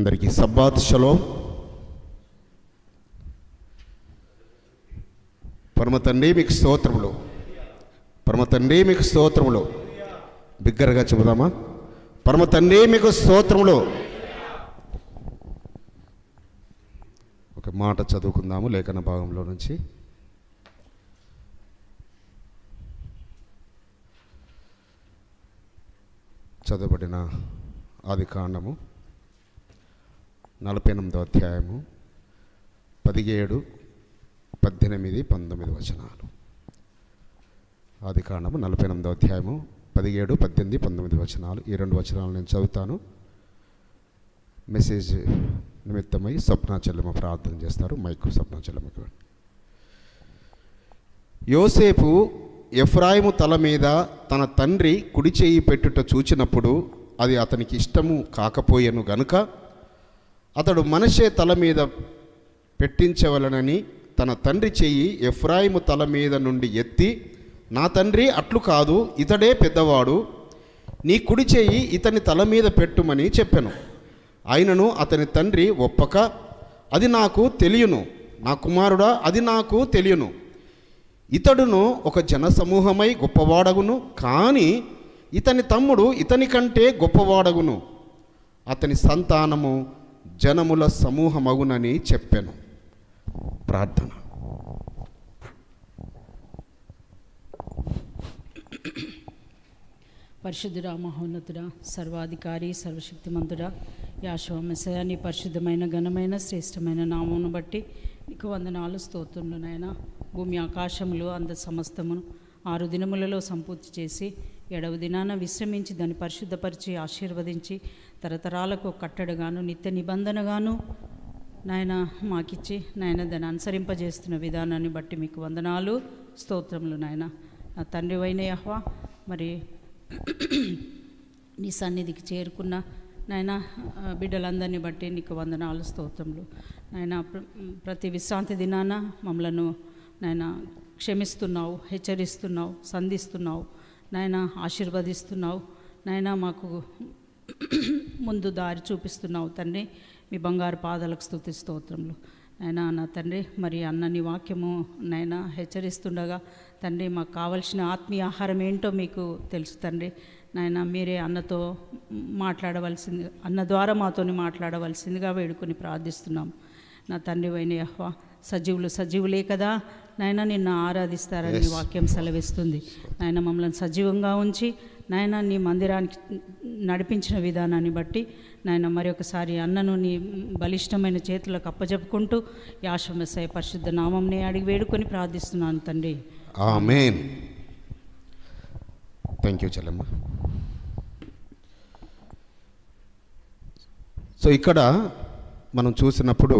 అందరికీ Sabbath shalom. పరమ తండ్రి మీకు స్తోత్రములు, పరమ తండ్రి మీకు స్తోత్రములు. బిగ్గరగా చెబుదామా? పరమ తండ్రి మీకు స్తోత్రములు. ఒక మాట చదువుకుందాము లేఖన భాగంలో నుంచి. చదవబడిన ఆదికాండము 48వ అధ్యాయము 17, 18, 19 వచనాలు. ఆదికాండము 48వ అధ్యాయము 17, 18, 19 వచనాలు. ఈ రెండు వచనాలు నేను చదువుతాను. మెసేజ్ నిమిత్తమై స్వప్న చెల్లెమ్మ ప్రార్థన చేస్తారు. మైకు స్వప్న చెల్లెమ్మకి. యోసేపు ఎఫ్రాయిము తల మీద తన తండ్రి కుడి చేయి పెట్టుట చూచినప్పుడు అది అతనికి ఇష్టము కాకపోయెను గనుక అతడు మనష్షే తల మీద పెట్టించవలనని తన తండ్రి చెయ్యి ఎఫ్రాయిము తల మీద నుండి ఎత్తి, నా తండ్రి అట్లు కాదు, ఇతడే పెద్దవాడు, నీ కుడి చెయ్యి ఇతని తల మీద పెట్టుమని చెప్పెను. అయినను అతని తండ్రి ఒప్పక, అది నాకు తెలియను, నా కుమారుడా, అది నాకు తెలియను. ఇతడును ఒక జనసమూహమై గొప్పవాడగును, కానీ ఇతని తమ్ముడు ఇతని కంటే గొప్పవాడగును, అతని సంతానము జనముల సమూహమగునని చెప్పాను. ప్రార్థన. పరిశుద్ధుడా, మహోన్నతుడా, సర్వాధికారి, సర్వశక్తిమంతుడా, యాషోవా మెస్సయా, నీ పరిశుద్ధమైన ఘనమైన శ్రేష్టమైన నామమును బట్టి నీకు వందనాలు, స్తోత్రములు నాయనా. భూమి ఆకాశములు అంద సమస్తమును 6 దినములలో సంపూర్తి చేసి 7వ దినాన విశ్రమించి దాన్ని పరిశుద్ధపరిచి ఆశీర్వదించి తరతరాలకు కట్టడగాను నిత్య నిబంధనగాను నాయన మాకిచ్చి నాయన దాన్ని అనుసరింపజేస్తున్న విధానాన్ని బట్టి మీకు వందనాలు, స్తోత్రములు నాయన. నా తండ్రి అయిన యెహోవా, మరి నీ సన్నిధికి చేరుకున్న నాయన బిడ్డలందరినీ బట్టి నీకు వందనాలు, స్తోత్రములు నాయన. ప్రతి విశ్రాంతి దినాన మమ్మలను నాయన క్షమిస్తున్నావు, హెచ్చరిస్తున్నావు, సంధిస్తున్నావు నాయన, ఆశీర్వదిస్తున్నావు నాయన, మాకు ముందు దారి చూపిస్తున్నావు తండ్రి. మీ బంగారు పాదాలకు స్తుతి స్తోత్రములు నాయన. నా తండ్రి, మరి అన్నని వాక్యము నాయన హెచ్చరిస్తుండగా తండ్రి, మాకు కావలసిన ఆత్మీయ ఆహారం ఏంటో మీకు తెలుసు తండ్రి నాయన. మీరే అన్నతో మాట్లాడవలసింది, అన్న ద్వారా మాతోని మాట్లాడవలసిందిగా వేడుకొని ప్రార్థిస్తున్నాం. నా తండ్రి అయిన యెహోవా, సజీవులే కదా నాయన నిన్ను ఆరాధిస్తారని వాక్యం సెలవిస్తుంది నాయన. మమ్మల్ని సజీవంగా ఉంచి నాయన నీ మందిరానికి నడిపించిన విధానాన్ని బట్టి నాయన మరి ఒకసారి అన్నను నీ బలిష్టమైన చేతులకు అప్పజెప్పుకుంటూ యాషోవా మెస్సయ్య పరిశుద్ధ నామంని అడిగి వేడుకొని ప్రార్థిస్తున్నాను తండ్రి. ఆమేన్. Thank you Chellemma. సో ఇక్కడ మనం చూసినప్పుడు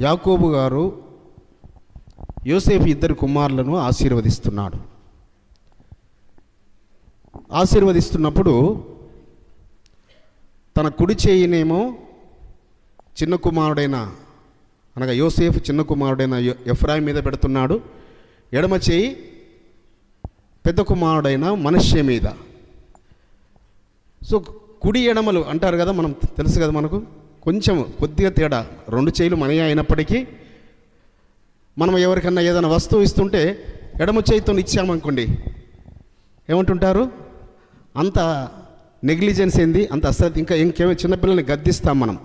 యాకోబు గారు యోసేపు 2 కుమారులను ఆశీర్వదిస్తున్నాడు. ఆశీర్వదిస్తున్నప్పుడు తన కుడి చేయినేమో చిన్న కుమారుడైన, అనగా యోసేపు చిన్న కుమారుడైన ఎఫ్రాయిం మీద పెడుతున్నాడు. ఎడమ చేయి పెద్ద కుమారుడైన మనష్షే మీద. సో కుడి ఎడమలు అంటారు కదా, మనం తెలుసు కదా, మనకు కొంచెం కొద్దిగా తేడా. 2 చేతులు మనయే అయినప్పటికీ మనం ఎవరికన్నా ఏదైనా వస్తువు ఇస్తుంటే ఎడమ చేతితో ఇచ్చామనుకోండి, ఏమంటుంటారు? అంత నెగ్లిజెన్స్ ఏంది, అంత అశ్రద్ధ. ఇంకేమో చిన్నపిల్లల్ని గద్దిస్తాం మనం,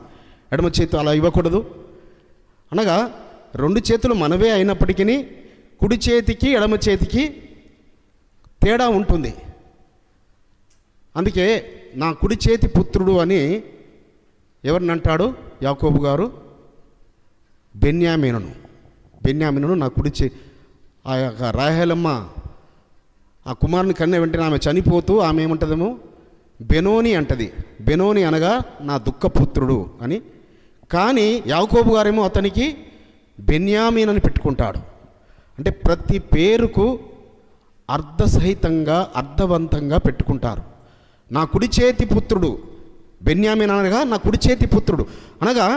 ఎడమ చేతితో అలా ఇవ్వకూడదు అనగా. 2 చేతులు మనవే అయినప్పటికీ కుడి చేతికి ఎడమ చేతికి తేడా ఉంటుంది. అందుకే నా కుడి చేతి పుత్రుడు అని ఎవరిని అంటాడు యాకోబు గారు? బెన్యామీనును నా కుడి ఆ యొక్క రాహేలమ్మ ఆ కుమారుని కన్న వెంటనే ఆమె చనిపోతూ ఆమె ఏమంటదేమో బెనోని అంటది. బెనోని అనగా నా దుఃఖపుత్రుడు అని. కానీ యాకోబు గారేమో అతనికి బెన్యామీన్ అని పెట్టుకుంటాడు. అంటే ప్రతి పేరుకు అర్థసహితంగా అర్థవంతంగా పెట్టుకుంటారు. నా కుడి చేతి పుత్రుడు బెన్యామీన్ అనగా నా కుడి చేతి పుత్రుడు అనగా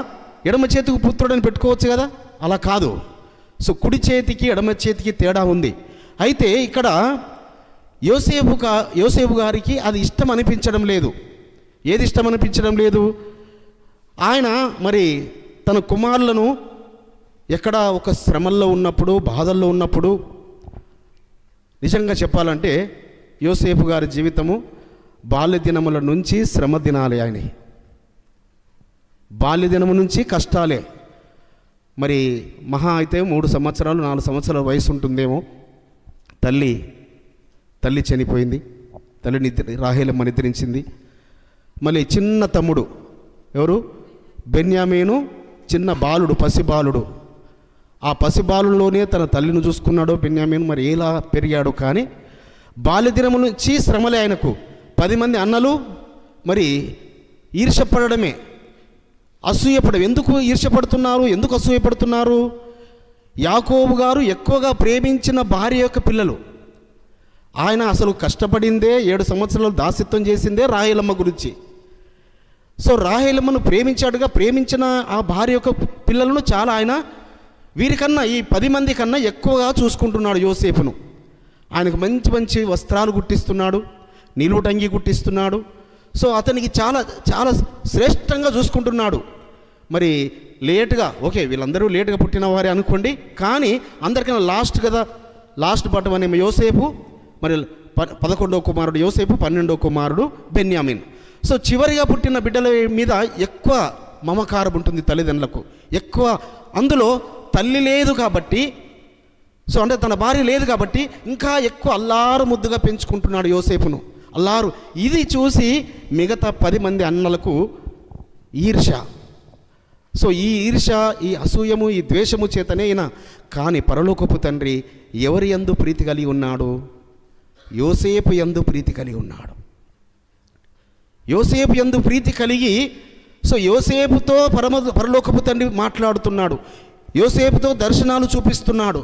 ఎడమ చేతికి పుత్రుడు అని పెట్టుకోవచ్చు కదా, అలా కాదు. సో కుడి చేతికి ఎడమ చేతికి తేడా ఉంది. అయితే ఇక్కడ యోసేపు గారికి అది ఇష్టం అనిపించడం లేదు. ఏది ఇష్టం అనిపించడం లేదు? ఆయన మరి తన కుమారులను ఎక్కడ ఒక శ్రమల్లో ఉన్నప్పుడు, బాధల్లో ఉన్నప్పుడు, నిజంగా చెప్పాలంటే యోసేపు గారి జీవితము బాల్యదినముల నుంచి శ్రమ దినాలే. ఆయన బాల్యదినము నుంచి కష్టాలే. మరి మహా అయితే 3 సంవత్సరాలు 4 సంవత్సరాల వయసు ఉంటుందేమో తల్లి చనిపోయింది. తల్లిని రాహేలమ్మ నిద్రించింది. మళ్ళీ చిన్న తమ్ముడు ఎవరు, బెన్యామీను, చిన్న బాలుడు, పసిబాలుడు. ఆ పసిబాలులోనే తన తల్లిని చూసుకున్నాడు బెన్యామీను. మరి ఎలా పెరిగాడు. కానీ బాల్యదినము నుంచి శ్రమలే ఆయనకు. 10 మంది అన్నలు మరి ఈర్ష్యపడమే, అసూయపడడం. ఎందుకు ఈర్ష్యపడుతున్నారు, ఎందుకు అసూయపడుతున్నారు? యాకోబు గారు ఎక్కువగా ప్రేమించిన భార్య యొక్క పిల్లలు. ఆయన అసలు కష్టపడిందే 7 సంవత్సరాలు దాస్యత్వం చేసిందే రాహేలమ్మ గురించి. సో రాహేలమ్మను ప్రేమించాడుగా, ప్రేమించిన ఆ భార్య యొక్క పిల్లలను చాలా ఆయన వీరికన్నా, ఈ 10 మంది కన్నా ఎక్కువగా చూసుకుంటున్నాడు యోసేపును. ఆయనకు మంచి మంచి వస్త్రాలు కుట్టిస్తున్నాడు, నిలువుటంగి కుట్టిస్తున్నాడు. సో అతనికి చాలా చాలా శ్రేష్టంగా చూసుకుంటున్నాడు. మరి లేటుగా, ఓకే వీళ్ళందరూ లేటుగా పుట్టిన వారే అనుకోండి, కానీ అందరికన్నా లాస్ట్ కదా, లాస్ట్ బట్టం అనే యోసేపు. మరి 11వ కుమారుడు యోసేపు, 12వ కుమారుడు బెన్యామిన్. సో చివరిగా పుట్టిన బిడ్డల మీద ఎక్కువ మమకారం ఉంటుంది తల్లిదండ్రులకు, ఎక్కువ. అందులో తల్లి లేదు కాబట్టి, సో అంటే తన భార్య లేదు కాబట్టి ఇంకా ఎక్కువ అల్లారు ముద్దుగా పెంచుకుంటున్నాడు యోసేపును, అల్లారు. ఇది చూసి మిగతా 10 మంది అన్నలకు ఈర్ష్య. సో ఈ ఈర్ష్య, ఈ అసూయము, ఈ ద్వేషము చేతనే ఈయన. కానీ పరలోకపు తండ్రి ఎవరి యందు ప్రీతి కలిగి ఉన్నాడు? యోసేపు యందు ప్రీతి కలిగి ఉన్నాడు. యోసేపు యందు ప్రీతి కలిగి, సో యోసేపుతో పరలోకపు తండ్రి మాట్లాడుతున్నాడు, యోసేపుతో దర్శనాలు చూపిస్తున్నాడు,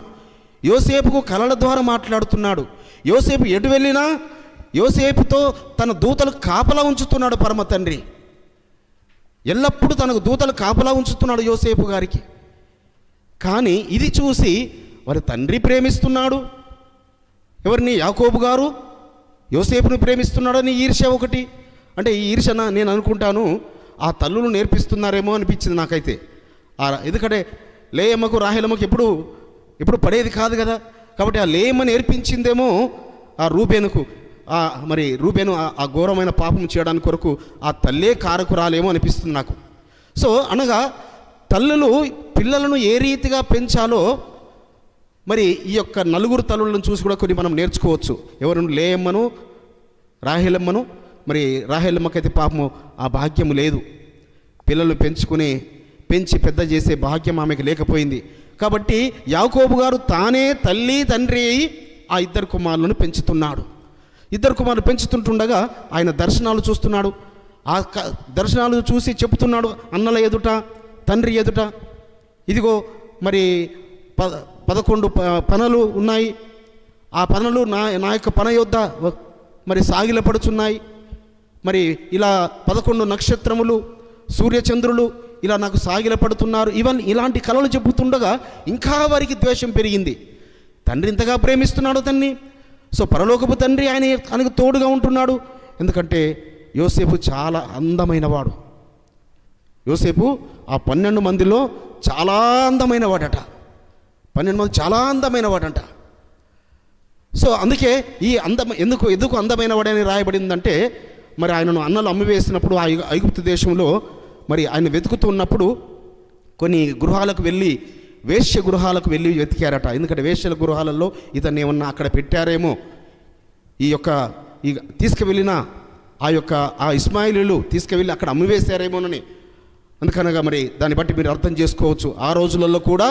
యోసేపుకు కలల ద్వారా మాట్లాడుతున్నాడు. యోసేపు ఎటు వెళ్ళినా యోసేపుతో తన దూతలు కాపలా ఉంచుతున్నాడు పరమ తండ్రి. ఎల్లప్పుడూ తనకు దూతలు కాపలా ఉంచుతున్నాడు యోసేపు గారికి. కానీ ఇది చూసి వారి తండ్రి ప్రేమిస్తున్నాడు ఎవరిని? యాకోబు గారు యోసేపుని ప్రేమిస్తున్నాడని ఈర్ష్య ఒకటి. అంటే ఈ ఈర్ష్యన నేను అనుకుంటాను ఆ తల్లులు నేర్పిస్తున్నారేమో అనిపించింది నాకైతే. ఎందుకంటే లేయమ్మకు రాహేలమ్మకు ఎప్పుడు పడేది కాదు కదా. కాబట్టి ఆ లేయమ్మ నేర్పించిందేమో ఆ రూబేనుకు. మరి రూబేను ఆ ఘోరమైన పాపం చేయడానికి కొరకు ఆ తల్లే కారకురాలేమో అనిపిస్తుంది నాకు. సో అనగా తల్లులు పిల్లలను ఏ రీతిగా పెంచాలో మరి ఈ యొక్క 4 తల్లులను చూసి కూడా కొన్ని మనం నేర్చుకోవచ్చు. ఎవరు? లేయమ్మను, రాహేలమ్మను. మరి రాహేలమ్మకైతే పాపము ఆ భాగ్యము లేదు, పిల్లలు పెంచి పెద్ద చేసే భాగ్యం ఆమెకు లేకపోయింది. కాబట్టి యాకోబు గారు తానే తల్లి తండ్రి అయి ఆ 2 కుమారులను పెంచుతున్నాడు. 2 కుమారులు పెంచుతుంటుండగా ఆయన దర్శనాలు చూస్తున్నాడు. ఆ దర్శనాలు చూసి చెప్తున్నాడు అన్నల ఎదుట, తండ్రి ఎదుట, ఇదిగో మరి 11 పనలు ఉన్నాయి, ఆ పనలు నా యొక్క పన యొద్ద మరి సాగిలపడుచున్నాయి. మరి ఇలా 11 నక్షత్రములు, సూర్యచంద్రులు ఇలా నాకు సాగిలపడుతున్నారు. ఇలాంటి కలలు చెబుతుండగా ఇంకా వారికి ద్వేషం పెరిగింది. తండ్రి ఇంతగా ప్రేమిస్తున్నాడు తన్ని. సో పరలోకపు తండ్రి ఆయనకు తోడుగా ఉంటున్నాడు. ఎందుకంటే యోసేపు చాలా అందమైన వాడు. యోసేపు ఆ 12 మందిలో చాలా అందమైన వాడట. 12 మంది చాలా అందమైన వాడంట. సో అందుకే ఈ ఎందుకు అందమైన వాడని రాయబడిందంటే, మరి ఆయనను అన్నలు అమ్మివేసినప్పుడు ఆ ఐగుప్తు దేశంలో మరి ఆయన వెతుకుతూ ఉన్నప్పుడు కొన్ని గృహాలకు వెళ్ళి, వేశ్య గృహాలకు వెళ్ళి వెతికారట. ఎందుకంటే వేశ్యల గృహాలలో ఇతన్ని ఏమన్నా అక్కడ పెట్టారేమో, ఈ తీసుకువెళ్ళిన ఆ ఇస్మాయిలీలు తీసుకువెళ్ళి అక్కడ అమ్మివేశారేమోనని. అందుకనగా మరి దాన్ని బట్టి మీరు అర్థం చేసుకోవచ్చు ఆ రోజులలో కూడా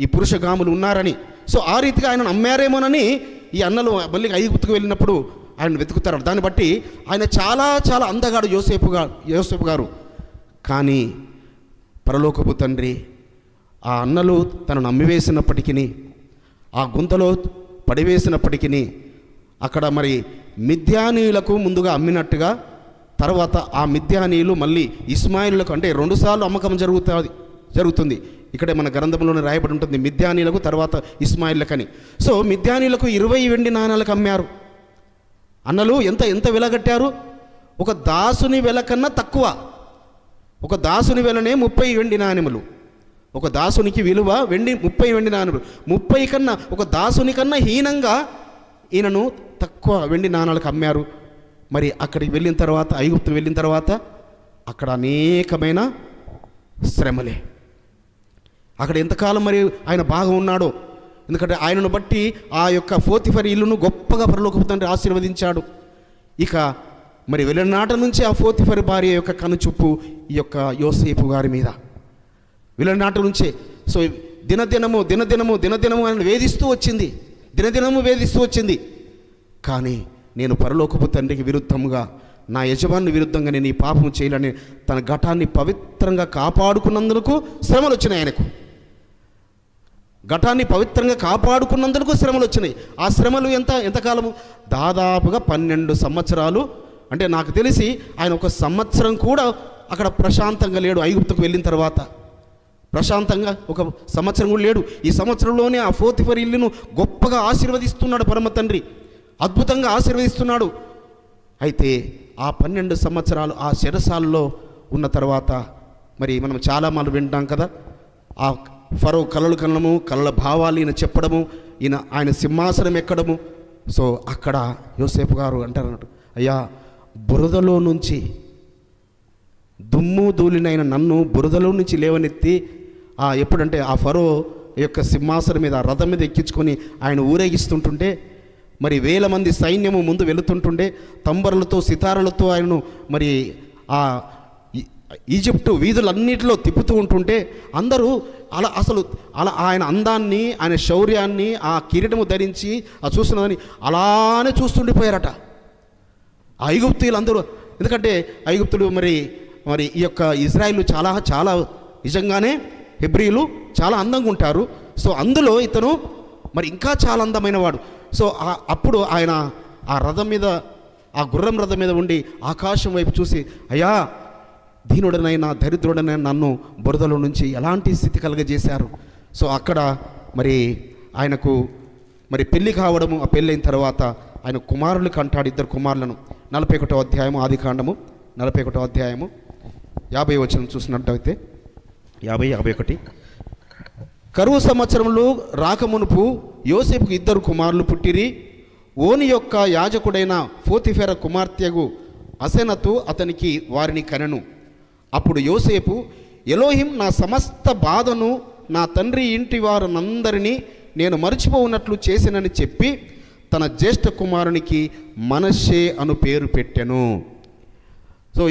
ఈ పురుషగాములు ఉన్నారని. సో ఆ రీతిగా ఆయనను అమ్మారేమోనని ఈ అన్నలు మళ్ళీ ఐగుప్తుకు వెళ్ళినప్పుడు ఆయన వెతుకుతారు. దాన్ని బట్టి ఆయన చాలా చాలా అందగాడు యోసేపు గారు. కానీ పరలోకపు తండ్రి ఆ అన్నలు తనను అమ్మివేసినప్పటికీ, ఆ గుంతలో పడివేసినప్పటికీ, అక్కడ మరి మిద్యానీయులకు ముందుగా అమ్మినట్టుగా తర్వాత ఆ మిద్యానీయులు మళ్ళీ ఇస్మాయిలులకు, అంటే 2 సార్లు అమ్మకం జరుగుతుంది. ఇక్కడే మన గ్రంథంలోనే రాయబడి ఉంటుంది మిద్యానీయులకు తర్వాత ఇస్మాయిళ్ళకని. సో మిద్యానీయులకు 20 వెండి నాణాలకు అమ్మారు. అన్నలు ఎంత వెలగట్టారు? ఒక దాసుని వెల కన్నా తక్కువ. ఒక దాసుని వెలనే 30 వెండి నాణెములు. ఒక దాసునికి విలువ 30 వెండి నాణెములు. 30 కన్నా ఒక దాసుని కన్నా హీనంగా ఈయనను తక్కువ వెండి నాణాలకు అమ్మారు. మరి అక్కడికి వెళ్ళిన తర్వాత, ఐగుప్తు వెళ్ళిన తర్వాత అక్కడ అనేకమైన శ్రమలే. అక్కడ ఎంతకాలం మరి ఆయన బాగా ఉన్నాడో, ఎందుకంటే ఆయనను బట్టి ఆ యొక్క పోతిఫర్ ఇల్లును గొప్పగా పరలోకపు తండ్రి ఆశీర్వదించాడు. ఇక మరి వెళ్ళిన నాట నుంచి ఆ పోతిఫర్ భార్య యొక్క కనుచూపు ఈ యొక్క యోసేపు గారి మీద వెళ్ళిన నాట నుంచే. సో దినదినము ఆయన వేధిస్తూ వచ్చింది, దినదినము వేధిస్తూ వచ్చింది. కానీ నేను పరలోకపు తండ్రికి విరుద్ధంగా, నా యజమాని విరుద్ధంగా నేను ఈ పాపము చేయాలని తన ఘటాన్ని పవిత్రంగా కాపాడుకున్నందుకు శ్రమలు వచ్చినాయి. ఆయనకు ఘటాన్ని పవిత్రంగా కాపాడుకున్నందుకు శ్రమలు వచ్చినాయి. ఆ శ్రమలు ఎంతకాలము? దాదాపుగా 12 సంవత్సరాలు. అంటే నాకు తెలిసి ఆయన ఒక సంవత్సరం కూడా అక్కడ ప్రశాంతంగా లేడు. ఐగుప్తుకు వెళ్ళిన తర్వాత ప్రశాంతంగా ఒక సంవత్సరం కూడా లేడు. ఈ సంవత్సరంలోనే ఆ పోతిఫర్ ఇల్లును గొప్పగా ఆశీర్వదిస్తున్నాడు పరమ తండ్రి, అద్భుతంగా ఆశీర్వదిస్తున్నాడు. అయితే ఆ 12 సంవత్సరాలు ఆ చెరసాలలో ఉన్న తర్వాత మరి మనం చాలా మంది వింటాం కదా, ఆ ఫరో కలలు కనడము, కలల భావాలు ఈయన చెప్పడము, ఆయన సింహాసనం ఎక్కడము. సో అక్కడ యోసేపు గారు అంటారన్నట్టు, అయ్యా బురదలో నుంచి, దుమ్ము ధూళినైన నన్ను బురదలో నుంచి లేవనెత్తి ఎప్పుడంటే ఆ ఫరో యొక్క సింహాసనం మీద, ఆ రథం మీద ఎక్కించుకొని ఆయన ఊరేగిస్తుంటుంటే, మరి 1000 మంది సైన్యము ముందు వెళుతుంటుండే, తంబరలతో సితారలతో ఆయనను మరి ఆ ఈజిప్టు వీధులన్నిటిలో తిప్పుతూ ఉంటుంటే అందరూ అలా ఆయన అందాన్ని, ఆయన శౌర్యాన్ని, ఆ కిరీటము ధరించి చూస్తున్నదని అలానే చూస్తుండిపోయారట ఆ ఐగుప్తీయులందరూ. ఎందుకంటే ఐగుప్తులు మరి ఈ యొక్క ఇజ్రాయిల్ చాలా నిజంగానే హెబ్రీలు చాలా అందంగా ఉంటారు. సో అందులో ఇతను మరి ఇంకా చాలా అందమైన వాడు. సో అప్పుడు ఆయన ఆ రథం మీద, ఆ గుర్రం రథం మీద ఉండి ఆకాశం వైపు చూసి, అయ్యా దీనుడనైనా దరిద్రుడనైనా నన్ను బురదలో నుంచి ఎలాంటి స్థితి కలగజేశారు. సో అక్కడ మరి ఆయనకు మరి పెళ్లి కావడము, ఆ పెళ్ళైన తర్వాత ఆయన కుమారులకు అంటాడు, 2 కుమారులను. 41వ అధ్యాయము ఆదికాండము 41వ అధ్యాయము 50 వచనం చూసినట్టయితే 50-51. కరువు సంవత్సరంలో రాకమునుపు యోసేపుకు 2 కుమారులు పుట్టిరి. ఓని యొక్క యాజకుడైన పోతిఫెర కుమార్తెగు అసెనతు అతనికి వారిని కనెను. అప్పుడు యోసేపు, ఎలోహిం నా సమస్త బాధను నా తండ్రి ఇంటి వారందరినీ నేను మరచిపోవునట్లు చేసినని చెప్పి తన జ్యేష్ఠ కుమారునికి మనష్షే అను పేరు పెట్టెను. సో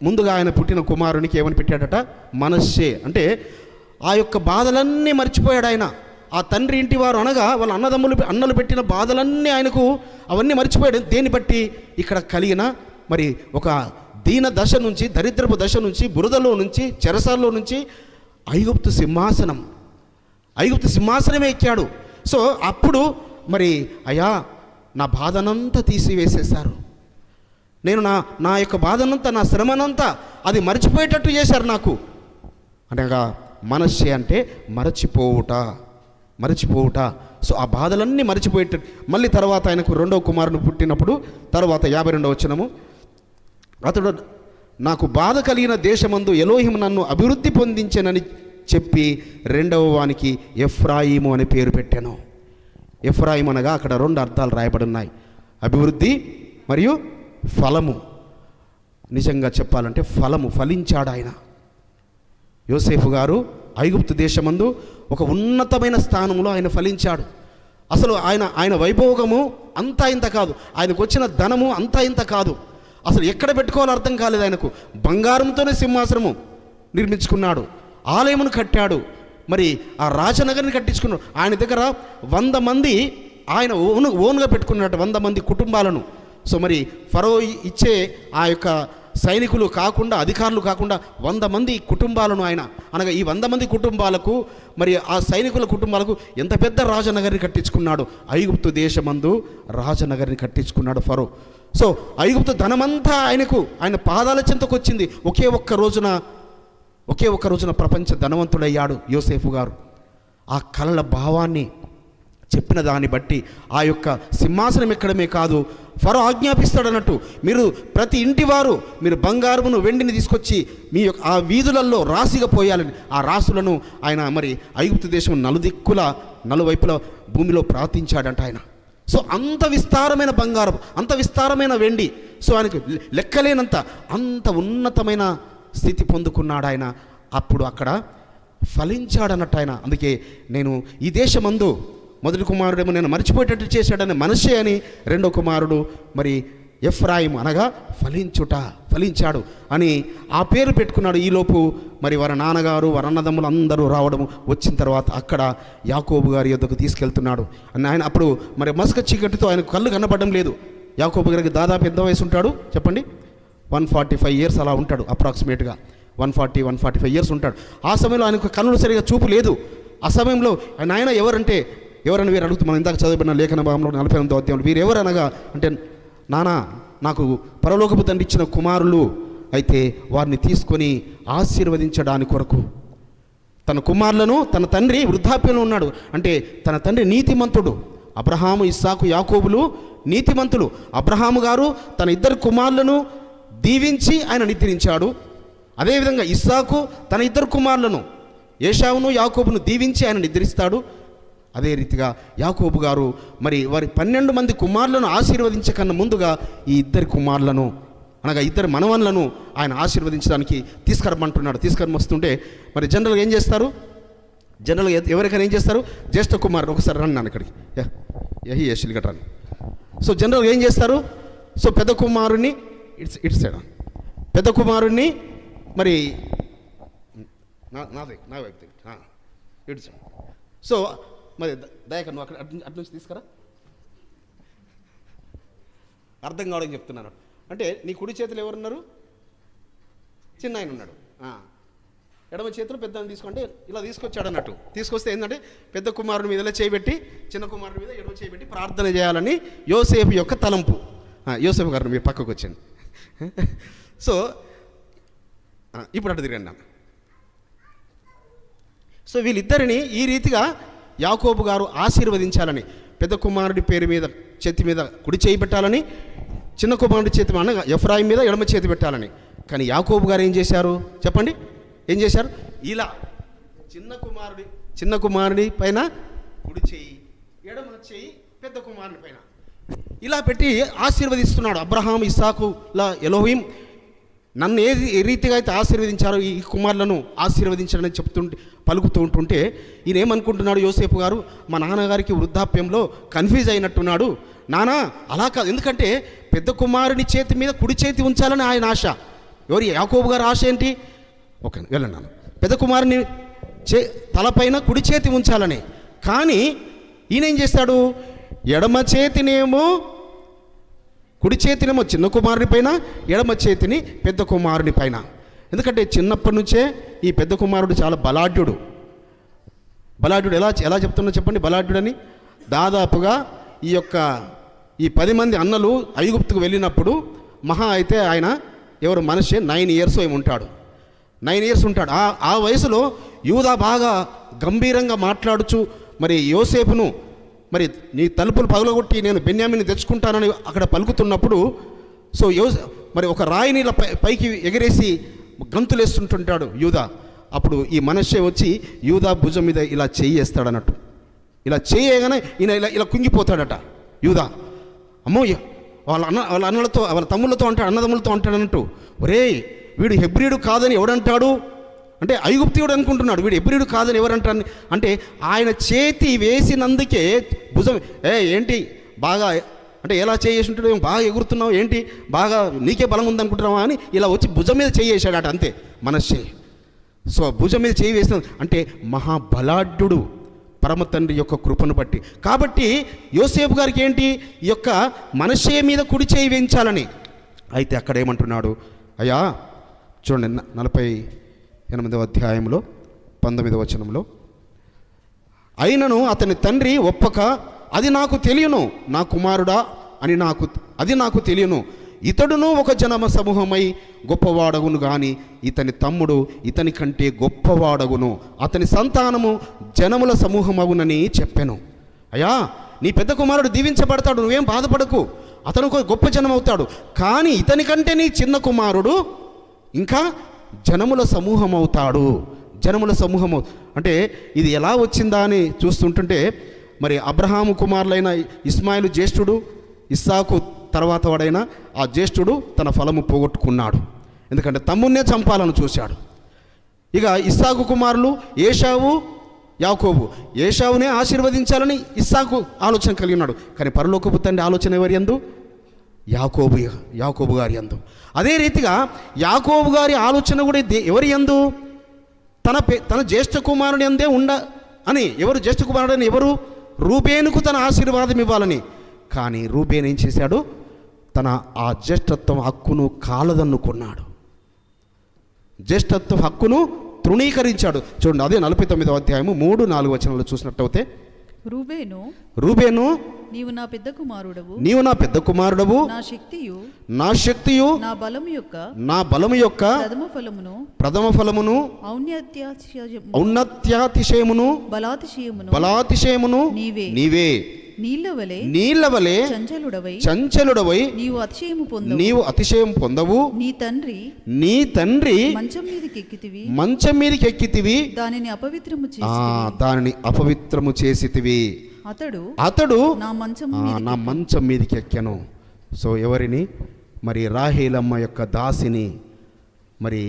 ముందుగా ఆయన పుట్టిన కుమారునికి ఏమని పెట్టాడట? మనష్షే. అంటే ఆ యొక్క బాధలన్నీ మర్చిపోయాడు ఆయన. ఆ తండ్రి ఇంటి వారు అనగా వాళ్ళ అన్నలు పెట్టిన బాధలన్నీ ఆయనకు అవన్నీ మర్చిపోయాడు. దేన్ని బట్టి? ఇక్కడ కలిగిన మరి ఒక దీన దశ నుంచి, దరిద్రపు దశ నుంచి, బురదలో నుంచి, చెరసాల్లో నుంచి ఐగుప్తు సింహాసనమే ఎక్కాడు. సో అప్పుడు మరి అయ్యా నా బాధనంతా తీసివేసేశారు, నేను నా యొక్క బాధనంతా, నా శ్రమనంతా అది మర్చిపోయేటట్టు చేశారు నాకు అనగా మనస్సే అంటే మరచిపోవుట. సో ఆ బాధలన్నీ మర్చిపోయేటట్టు. మళ్ళీ తర్వాత ఆయనకు 2వ కుమారుడు పుట్టినప్పుడు తర్వాత 52వ వచనము, అతడు నాకు బాధ కలిగిన దేశమందు ఎలోహిం నన్ను అభివృద్ధి పొందించెనని చెప్పి 2వ వానికి ఎఫ్రాయిము అని పేరు పెట్టాను. ఎఫ్రాయిం అనగా అక్కడ 2 అర్థాలు రాయబడి ఉన్నాయి, అభివృద్ధి మరియు ఫలము. నిజంగా చెప్పాలంటే ఫలించాడు ఆయన. యోసేపు గారు ఐగుప్తు దేశమందు ఒక ఉన్నతమైన స్థానంలో ఆయన ఫలించాడు. అసలు ఆయన వైభోగము అంతా ఇంత కాదు, ఆయనకు వచ్చిన ధనము అంతా ఇంత కాదు, అసలు ఎక్కడ పెట్టుకోవాలో అర్థం కాలేదు ఆయనకు. బంగారంతోనే సింహాసనము నిర్మించుకున్నాడు, ఆలయమును కట్టాడు, మరి ఆ రాజనగర్ని కట్టించుకున్నాడు. ఆయన దగ్గర 100 మంది ఆయన ఓన్గా పెట్టుకున్నాడు, 100 మంది కుటుంబాలను. సో మరి ఫరో ఇచ్చే ఆ యొక్క సైనికులు కాకుండా, అధికారులు కాకుండా 100 మంది కుటుంబాలను ఆయన, అనగా ఈ 100 మంది కుటుంబాలకు, మరి ఆ సైనికుల కుటుంబాలకు ఎంత పెద్ద రాజనగర్ని కట్టించుకున్నాడు. ఐగుప్తు దేశమందు రాజనగర్ని కట్టించుకున్నాడు ఫరో. సో ఐగుప్తు ధనమంతా ఆయన పాదాల చెంతకు వచ్చింది. ఒకే ఒక్క రోజున ప్రపంచ ధనవంతుడయ్యాడు యోసేపు గారు. ఆ కలల భావాన్ని చెప్పిన దాన్ని బట్టి ఆ యొక్క సింహాసనం ఎక్కడమే కాదు, ఫరో ఆజ్ఞాపిస్తాడు అన్నట్టు, మీరు ప్రతి ఇంటి వారు మీరు బంగారమును వెండిని తీసుకొచ్చి మీ యొక్క ఆ వీధులలో రాశిగా పోయాలని ఆ రాసులను ఆయన మరి ఐగుప్తు దేశం నలువైపుల భూమిలో ప్రార్థించాడంట ఆయన. సో అంత విస్తారమైన బంగారం, అంత విస్తారమైన వెండి, సో ఆయనకు లెక్కలేనంత అంత ఉన్నతమైన స్థితి పొందుకున్నాడు ఆయన. అప్పుడు అక్కడ ఫలించాడన్నట్టు ఆయన. అందుకే నేను ఈ దేశమందు మొదటి కుమారుడేమో నేను మర్చిపోయేటట్టు చేశాడని మనషే అని, రెండో కుమారుడు మరి ఎఫ్రాయిము అనగా ఫలించాడు అని ఆ పేరు పెట్టుకున్నాడు. ఈలోపు మరి వారి నాన్నగారు వారి అన్నదమ్ములు అందరూ రావడం, వచ్చిన తర్వాత అక్కడ యాకోబు గారి యొద్దకు తీసుకెళ్తున్నాడు అని ఆయన. అప్పుడు మరి మసక చీకటితో ఆయన కళ్ళు కనపడడం లేదు. యాకోబు గారికి దాదాపు ఎంత వయసు ఉంటాడు చెప్పండి? 145 ఇయర్స్ అలా ఉంటాడు, అప్రాక్సిమేట్గా 145 ఇయర్స్ ఉంటాడు. ఆ సమయంలో ఆయనకు కన్నులు సరిగా చూపు లేదు. ఆ సమయంలో ఆయన ఎవరని వీరు అడుగుతూ మనం ఇందాక చదివిన లేఖన భాగంలో 48వ అధ్యాయంలో వీరు ఎవరనగా అంటే, నానా నాకు పరలోకపు తండ్రి ఇచ్చిన కుమారులు, అయితే వారిని తీసుకొని ఆశీర్వదించడానికి కొరకు తన కుమారులను, తన తండ్రి వృద్ధాప్యంలో ఉన్నాడు అంటే తన తండ్రి నీతిమంతుడు. అబ్రహాము, ఇస్సాకు, యాకోబులు నీతిమంతులు. అబ్రహాము గారు తన ఇద్దరు కుమారులను దీవించి ఆయన నిద్రించాడు. అదేవిధంగా ఇస్సాకు తన ఇద్దరు కుమారులను ఏశావును యాకోబును దీవించి ఆయన నిద్రిస్తాడు. అదే రీతిగా యాకోబు గారు మరి వారి 12 మంది కుమారులను ఆశీర్వదించకన్నా ముందుగా ఈ ఇద్దరు కుమారులను అనగా ఇద్దరు మనవన్లను ఆయన ఆశీర్వదించడానికి తీసుకురమ్మంటున్నాడు. తీసుకురమొస్తుంటే మరి జనరల్గా ఏం చేస్తారు? జనరల్గా ఎవరికైనా ఏం చేస్తారు? జ్యేష్ఠ కుమారుడు ఒకసారి రండి నాన్న ఇక్కడికి, యహి యశిల్ గట్రా. సో జనరల్గా ఏం చేస్తారు? సో పెద్ద కుమారుణ్ణి ఇటు సైడ్, పెద్ద కుమారుణ్ణి మరి నా వైపు ఇటు సైడ్. సో మరి దయాకర్ నువ్వు అటు నుంచి తీసుకురా. అర్థం కావడానికి చెప్తున్నాను. అంటే నీ కుడి చేతులు ఎవరున్నారు? చిన్న ఆయన ఉన్నాడు. ఎడమ చేతులు పెద్ద తీసుకుంటే ఇలా తీసుకొచ్చాడు అన్నట్టు. తీసుకొస్తే ఏంటంటే పెద్ద కుమారుని మీద ఇలా చేయబెట్టి చిన్న కుమారుని మీద ఎడమ చేయబెట్టి ప్రార్థన చేయాలని యోసేపు యొక్క తలంపు. యోసేపు గారు మీరు పక్కకు వచ్చాను. సో ఇప్పుడు అటు తిరగండి. సో వీళ్ళిద్దరిని ఈ రీతిగా యాకోబు గారు ఆశీర్వదించాలని, పెద్ద కుమారుడి పేరు మీద చేతి మీద కుడి చేయి పెట్టాలని, చిన్న కుమారుడి చేతి అనగా ఎఫ్రాయిం మీద ఎడమ చేతి పెట్టాలని. కానీ యాకోబు గారు ఏం చేశారు చెప్పండి? ఏం చేశారు? ఇలా చిన్న కుమారుడి పైన కుడి చేయి, ఎడమ చేయి పెద్ద కుమారుడి పైన ఇలా పెట్టి ఆశీర్వదిస్తున్నాడు. అబ్రహాం, ఇస్సాకుల ఎలోహిం నన్ను ఏ రీతిగా అయితే ఆశీర్వదించారో ఈ కుమారులను ఆశీర్వదించాలని పలుకుతూ ఉంటుంటే ఈయన ఏమనుకుంటున్నాడు యోసేపు గారు? మా నాన్నగారికి వృద్ధాప్యంలో కన్ఫ్యూజ్ అయినట్టున్నాడు. నానా అలా కాదు, ఎందుకంటే పెద్ద కుమారుని చేతి మీద కుడి చేతి ఉంచాలని ఆయన ఆశ. ఎవరి? యాకోబు గారు ఆశ ఏంటి? ఓకే వెళ్ళండి నాన్న, పెద్ద కుమారుని తలపైన కుడి చేతి ఉంచాలని. కానీ ఈయన ఏం చేస్తాడు? ఎడమ చేతినేమో కుడి చేతినేమో చిన్న కుమారుని పైన, ఎడమ చేతిని పెద్ద కుమారుని పైన. ఎందుకంటే చిన్నప్పటి నుంచే ఈ పెద్ద కుమారుడు చాలా బలాఢ్యుడు. ఎలా చెప్తున్నా చెప్పండి బలాఢ్యుడని? దాదాపుగా ఈ 10 మంది అన్నలు ఐగుప్తుకు వెళ్ళినప్పుడు మహా అయితే ఆయన ఎవరు మనిషి 9 ఇయర్స్ ఏమి ఉంటాడు, 9 ఇయర్స్ ఉంటాడు. ఆ వయసులో యూదా బాగా గంభీరంగా మాట్లాడుచు మరి యోసేపును మరి నీ తలుపులు పగలగొట్టి నేను బెన్యామిని తెచ్చుకుంటానని అక్కడ పలుకుతున్నప్పుడు సో మరి ఒక రాయిని ఇలా పైకి ఎగరేసి గంతులేస్తుంటుంటాడు యూదా. అప్పుడు ఈ మనషే వచ్చి యూదా భుజం మీద ఇలా చేయేస్తాడన్నట్టు. ఇలా చేయగానే ఈయన ఇలా కుంగిపోతాడట యూదా. అమ్మో వాళ్ళ అన్నలతో వాళ్ళ తమ్ముళ్ళతో అంటాడు, అన్నదమ్ములతో అంటాడన్నట్టు. ఒరే వీడు హెబ్రీయుడు కాదని ఎవడంటాడు అంటే ఐగుప్తీయుడు అనుకుంటున్నాడు, వీడు హెబ్రీయుడు కాదని ఎవరంటాడు అంటే ఆయన చేతి వేసినందుకే భుజం ఏంటి బాగా అంటే ఎలా చేసి ఉంటాడు, బాగా ఎగురుతున్నావు ఏంటి, బాగా నీకే బలం ఉందనుకుంటున్నావా అని ఇలా వచ్చి భుజం మీద చేయేసాడట అంతే మనషే. సో భుజం మీద చేయి వేసిన అంటే మహాబలాఢ్యుడు పరమ తండ్రి యొక్క కృపను బట్టి. కాబట్టి యోసేపు గారికి ఏంటి ఈ యొక్క మనషే మీద కుడి చేయి వేయించాలని. అయితే అక్కడ ఏమంటున్నాడు? అయ్యా చూడండి 48వ అధ్యాయంలో 19వ వచనంలో, అయినను అతని తండ్రి ఒప్పక అది నాకు తెలియను నా కుమారుడా అని అది నాకు తెలియను, ఇతడును ఒక జనమ సమూహమై గొప్పవాడగును గాని ఇతని తమ్ముడు ఇతని కంటే గొప్పవాడగును, అతని సంతానము జనముల సమూహమగునని చెప్పాను. అయ్యా నీ పెద్ద కుమారుడు దీవించబడతాడు, నువ్వేం బాధపడకు. అతను ఒక గొప్ప జనం అవుతాడు. కానీ ఇతని కంటే నీ చిన్న కుమారుడు ఇంకా జనముల సమూహం అవుతాడు. జనముల సమూహము అంటే ఇది ఎలా వచ్చిందా అని చూస్తుంటుంటే, మరి అబ్రహాము కుమారులైన ఇస్మాయిలు జ్యేష్ఠుడు, ఇస్సాకు తర్వాత వాడైన ఆ జ్యేష్ఠుడు తన ఫలము పోగొట్టుకున్నాడు. ఎందుకంటే తమ్మున్నే చంపాలని చూశాడు. ఇక ఇస్సాకు కుమారులు ఏశావు, యాకోబు. ఏశావునే ఆశీర్వదించాలని ఇస్సాకు ఆలోచన కలిగి ఉన్నాడు. కానీ పరలోకపు తండ్రి ఆలోచన ఎవరి యందు? యాకోబు గారి యందు. అదే రీతిగా యాకోబు గారి ఆలోచన కూడా ఎవరి యందు? తన జ్యేష్ఠ కుమారుని అందే అని. ఎవరు జ్యేష్ఠ కుమారుడు అని? ఎవరు? రూబేనుకు తన ఆశీర్వాదం ఇవ్వాలని. కానీ రూబేన్ ఏం చేశాడు? తన ఆ జ్యేష్ఠత్వం హక్కును కాలదన్నుకున్నాడు. జ్యేష్ఠత్వం హక్కును తృణీకరించాడు. చూడండి, అదే 49వ అధ్యాయము 3-4 వచనాలు చూసినట్టయితే, రూబేను నీవు నా పెద్ద కుమారుడవు, నా శక్తియు నా బలము యొక్క ప్రథమ ఫలమును ఔన్నత్యాతిశయమును బలాతిశయమును నీవే. నీళ్లవలే చంచలుడవై నీవు అతిశయం పొందవు. నీ తండ్రి మంచం మీదకి ఎక్కితివి, దానిని అపవిత్రము చేసితివి. అతడు నా మంచం మీదకి ఎక్కాను. సో ఎవరిని? మరి రాహేలమ్మ యొక్క దాసిని మరి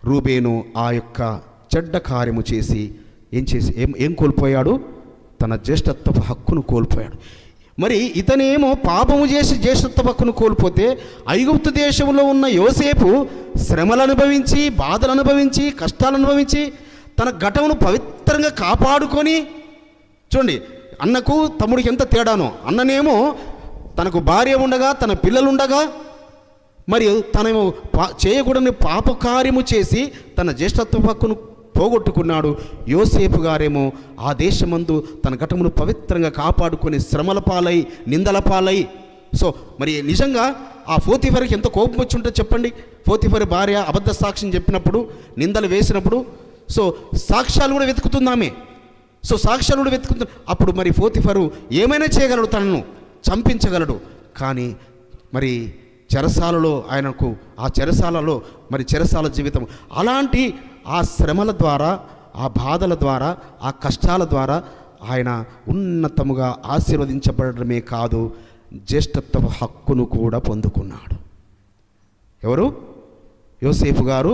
రూబేను ఆ యొక్క చెడ్డ కార్యము చేసి ఏం కోల్పోయాడు? తన జ్యేష్ఠత్వ హక్కును కోల్పోయాడు. మరి ఇతనేమో పాపము చేసి జ్యేష్ఠత్వ హక్కును కోల్పోతే, ఐగుప్తు దేశంలో ఉన్న యోసేపు శ్రమలు అనుభవించి, బాధలు అనుభవించి, కష్టాలు అనుభవించి తన ఘటమును పవిత్రంగా కాపాడుకొని, చూడండి అన్నకు తమ్ముడికి ఎంత తేడానో. అన్ననేమో తనకు భార్య ఉండగా, తన పిల్లలుండగా, మరియు తనేమో చేయకూడని పాపకార్యము చేసి తన జ్యేష్ఠత్వ హక్కును పోగొట్టుకున్నాడు. యోసేపు గారేమో ఆ దేశమందు తన ఘటమును పవిత్రంగా కాపాడుకొని శ్రమల పాలై, నిందల పాలై. సో మరి నిజంగా ఆ పోతీఫరుకి ఎంత కోపం వచ్చి ఉంటుందో చెప్పండి. పోతీఫరు భార్య అబద్ధ సాక్ష్యం చెప్పినప్పుడు, నిందలు వేసినప్పుడు, సో సాక్ష్యాలు కూడా వెతుకుతుందామే. సో సాక్ష్యాలు కూడా వెతుకుతుంది. అప్పుడు మరి పోతీఫరు ఏమైనా చేయగలడు, తనను చంపించగలడు. కానీ మరి చెరసాలలో ఆయనకు ఆ చెరసాలలో మరి చెరసాల జీవితం అలాంటి ఆ శ్రమల ద్వారా, ఆ బాధల ద్వారా, ఆ కష్టాల ద్వారా ఆయన ఉన్నతముగా ఆశీర్వదించబడమే కాదు, జ్యేష్ఠత్వ హక్కును కూడా పొందుకున్నాడు. ఎవరు? యోసేపు గారు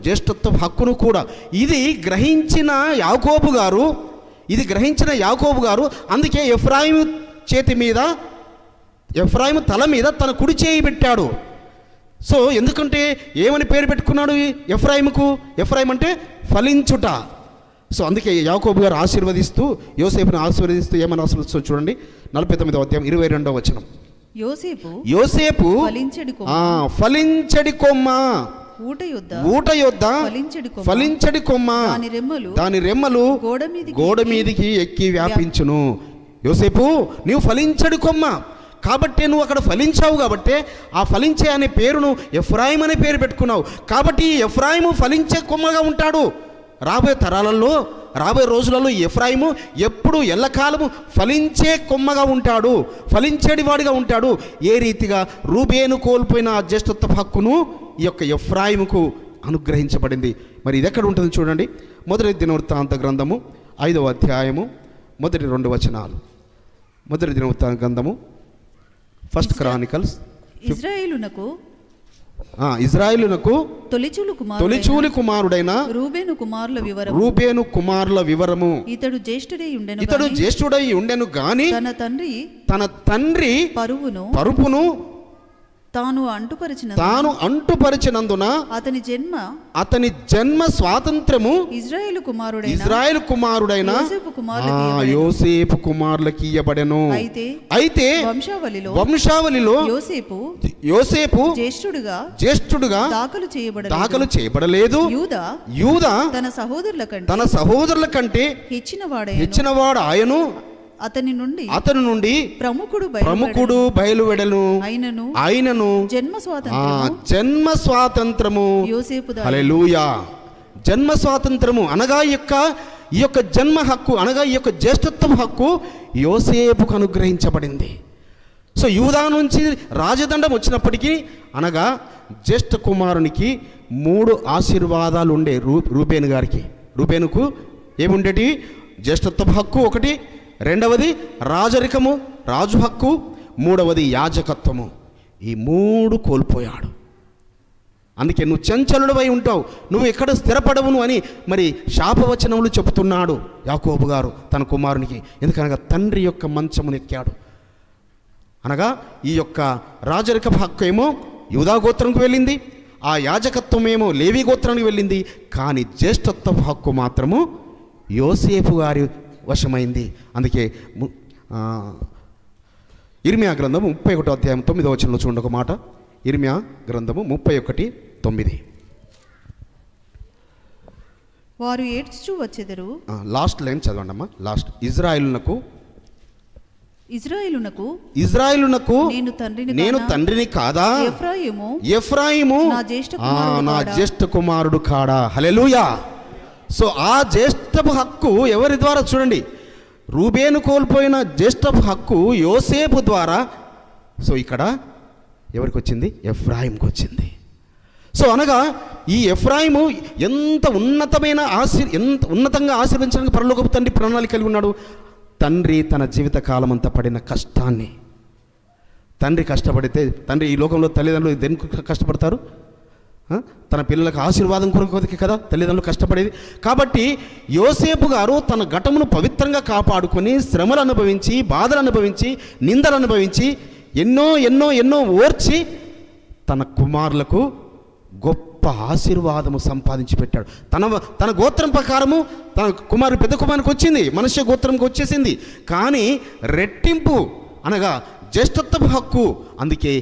జ్యేష్ఠత్వ హక్కును కూడా. ఇది గ్రహించిన యాకోబు గారు అందుకే ఎఫ్రాయిము తల మీద తన కుడి చేయి పెట్టాడు. సో ఎందుకంటే ఏమని పేరు పెట్టుకున్నాడు ఎఫ్రాయిముకు? ఎఫ్రాయిం అంటే ఫలించుట. సో అందుకే యాకోబు గారు ఆశీర్వదిస్తూ, యోసేపును ఆశీర్వదిస్తూ ఏమని ఆశీర్వదిస్తూ చూడండి, 49వ అధ్యాయం 22వ వచనం. యోసేపు ఫలించడి కొమ్మ, ఊట యొద్ద ఫలించడి కొమ్మ, దాని రెమ్మలు గోడ మీదికి ఎక్కి వ్యాపించును. యోసేపు, నీవు ఫలించడి కొమ్మ కాబట్టి నువ్వు అక్కడ ఫలించావు, కాబట్టి ఆ ఫలించే అనే పేరును ఎఫ్రాయిం అనే పేరు పెట్టుకున్నావు. కాబట్టి ఎఫ్రాయిము ఫలించే కొమ్మగా ఉంటాడు. రాబోయే తరాలలో, రాబోయే రోజులలో ఎఫ్రాయిము ఎప్పుడు ఎల్లకాలము ఫలించే కొమ్మగా ఉంటాడు, ఫలించేడి వాడిగా ఉంటాడు. ఏ రీతిగా రూబేను కోల్పోయిన ఆ జ్యేష్ఠత్వ హక్కును ఈ యొక్క ఎఫ్రాయిముకు అనుగ్రహించబడింది. మరి ఇది ఎక్కడ ఉంటుంది చూడండి. మొదటి దినవృత్తాంత గ్రంథము 5వ అధ్యాయము మొదటి 2 వచనాలు. మొదటి దినవృత్తాంత గ్రంథము, ఫస్ట్ క్రానికల్స్. ఇజ్రాయేలునకు తొలిచూలి కుమారుడైన రూబేను కుమారుల వివరము. ఇతడు జ్యేష్ఠుడై ఉండెను గాని తన తండ్రి పరుపును తాను అంటుపరిచినందున అతని జన్మ స్వాతంత్రము ఇజ్రాయేలు కుమారుడైన యోసేపు కుమారులకి ఇయ్యబడెను. అయితే వంశావళిలో యోసేపు జ్యేష్ఠుడుగా దాఖలు చేయబడలేదు. యూదా తన సహోదరుల కంటే హెచ్చినవాడు ఆయను. అతని నుండి ప్రముఖుడు బయలువెడను. ఆయనను జన్మ స్వాతంత్రము. హల్లెలూయా. జన్మ స్వాతంత్రము అనగా ఈ యొక్క జన్మ హక్కు అనగా ఈ యొక్క జ్యేష్ఠత్వ హక్కు యోసేపుకు అనుగ్రహించబడింది. సో యూదా నుంచి రాజదండం వచ్చినప్పటికీ అనగా జ్యేష్ఠ కుమారునికి 3 ఆశీర్వాదాలు ఉండే రూబేను గారికి. రూబేనుకు ఏముండేటి? జ్యేష్ఠత్వ హక్కు ఒకటి, రెండవది రాజరికము, రాజు హక్కు, మూడవది యాజకత్వము. ఈ 3 కోల్పోయాడు. అందుకే నువ్వు చంచలుడవై ఉంటావు, నువ్వు ఎక్కడ స్థిరపడవును అని మరి శాపవచనములు చెబుతున్నాడు యాకోబు గారు తన కుమారునికి. ఎందుకనగా తండ్రి యొక్క మంచమును ఎక్కాడు. అనగా ఈ యొక్క రాజరిక హక్కు ఏమో యూదా గోత్రంకు వెళ్ళింది, ఆ యాజకత్వం ఏమో లేవి గోత్రానికి వెళ్ళింది. కానీ జ్యేష్ఠత్వ హక్కు మాత్రము యోసేపు గారి వశమైంది. అందుకే ఇర్మియా గ్రంథము 31 అధ్యాయం 9వ వచనంలో చూడండి ఒక మాట. ఇర్మియా గ్రంథము 31:9. వారు ఏడ్చుచూ వచ్చెదరు. లాస్ట్ లైన్ చదవండి అమ్మా. లాస్ట్. ఇజ్రాయేలునకు నేను తండ్రిని కాదా? ఎఫ్రాయిము నా జ్యేష్ఠ కుమారుడు కాడా? హల్లెలూయా. సో ఆ జ్యేష్ఠపు హక్కు ఎవరి ద్వారా? చూడండి, రూబేను కోల్పోయిన జ్యేష్ఠపు హక్కు యోసేపు ద్వారా. సో ఇక్కడ ఎవరికి వచ్చింది? ఎఫ్రాయిముకి వచ్చింది. సో అనగా ఈ ఎఫ్రాయిము ఎంత ఉన్నతంగా ఆశీర్వదించడానికి పరలోకపు తండ్రి ప్రణాళిక కలిగి ఉన్నాడు. తండ్రి తన జీవిత కాలం అంతా పడిన కష్టాన్ని, తండ్రి కష్టపడితే తండ్రి ఈ లోకంలో తల్లిదండ్రులు దేనికి కష్టపడతారు? తన పిల్లలకు ఆశీర్వాదం కొరకు కదా తల్లిదండ్రులు కష్టపడేది. కాబట్టి యోసేపు గారు తన ఘటమును పవిత్రంగా కాపాడుకొని శ్రమలు అనుభవించి, బాధలు అనుభవించి, నిందలు అనుభవించి, ఎన్నో ఎన్నో ఎన్నో ఓర్చి తన కుమారులకు గొప్ప ఆశీర్వాదము సంపాదించి పెట్టాడు. తన గోత్రం ప్రకారము తన పెద్ద కుమారునికి వచ్చింది, మనష్య గోత్రంకి వచ్చేసింది. కానీ రెట్టింపు అనగా జ్యేష్ఠత్వ హక్కు. అందుకే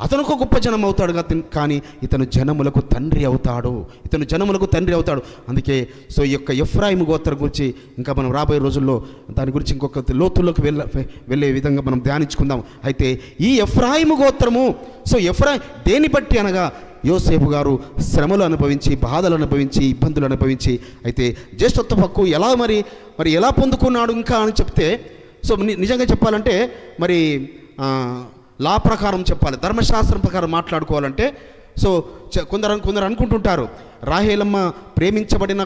అతను ఒక గొప్ప జనం అవుతాడు. కానీ ఇతను జనములకు తండ్రి అవుతాడు. అందుకే సో ఈ యొక్క ఎఫ్రాయిము గోత్రం గురించి ఇంకా మనం రాబోయే రోజుల్లో దాని గురించి ఇంకొక లోతుల్లోకి వెళ్ళే విధంగా మనం ధ్యానించుకుందాం. అయితే ఈ ఎఫ్రాయిము గోత్రము, సో దేని బట్టి అనగా యోసేపు గారు శ్రమలు అనుభవించి, బాధలు అనుభవించి, ఇబ్బందులు అనుభవించి, అయితే జ్యేష్ఠత్వ హక్కు ఎలా పొందుకున్నాడు ఇంకా అని చెప్తే, సో నిజంగా చెప్పాలంటే మరి లా ప్రకారం చెప్పాలి, ధర్మశాస్త్రం ప్రకారం మాట్లాడుకోవాలంటే, సో కొందరు అనుకుంటుంటారు రాహేలమ్మ ప్రేమించబడిన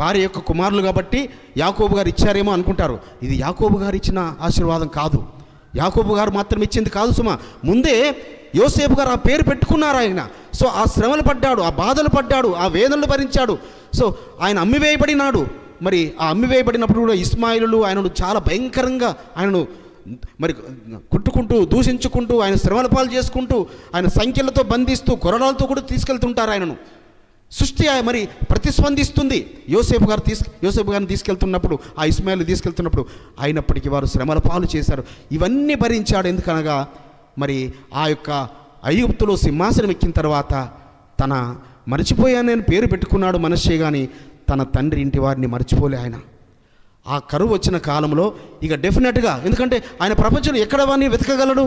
భార్య యొక్క కుమారులు కాబట్టి యాకోబు గారు ఇచ్చారేమో అనుకుంటారు. ఇది యాకోబు గారు ఇచ్చిన ఆశీర్వాదం కాదు, యాకోబు గారు మాత్రం ఇచ్చింది కాదు సుమా. ముందే యోసేపు గారు ఆ పేరు పెట్టుకున్నారు ఆయన. సో ఆ శ్రమలు పడ్డాడు, ఆ బాధలు పడ్డాడు, ఆ వేదనలు భరించాడు. సో ఆయన అమ్మివేయబడినాడు. మరి ఆ అమ్మివేయబడినప్పుడు కూడా ఇస్మాయిలు ఆయనను చాలా భయంకరంగా ఆయనను మరి కుట్టుకుంటూ, దూషించుకుంటూ, ఆయన శ్రమల పాలు చేసుకుంటూ, ఆయన సంఖ్యలతో బంధిస్తూ, కొరడాలతో కూడా తీసుకెళ్తుంటారు ఆయనను. సృష్టి మరి ప్రతిస్పందిస్తుంది యోసేపు గారిని తీసుకెళ్తున్నప్పుడు, ఆ ఇస్మాయిల్ తీసుకెళ్తున్నప్పుడు. అయినప్పటికీ వారు శ్రమల పాలు చేశారు. ఇవన్నీ భరించాడు. ఎందుకనగా మరి ఆ యొక్క ఐగుప్తులో సింహాసనం ఎక్కిన తర్వాత మర్చిపోయానని పేరు పెట్టుకున్నాడు మనష్షే. కానీ తన తండ్రి ఇంటి వారిని మర్చిపోలే ఆయన. ఆ కరువు వచ్చిన కాలంలో ఇక డెఫినెట్గా, ఎందుకంటే ఆయన ప్రపంచంలో ఎక్కడ వారిని వెతకగలడు?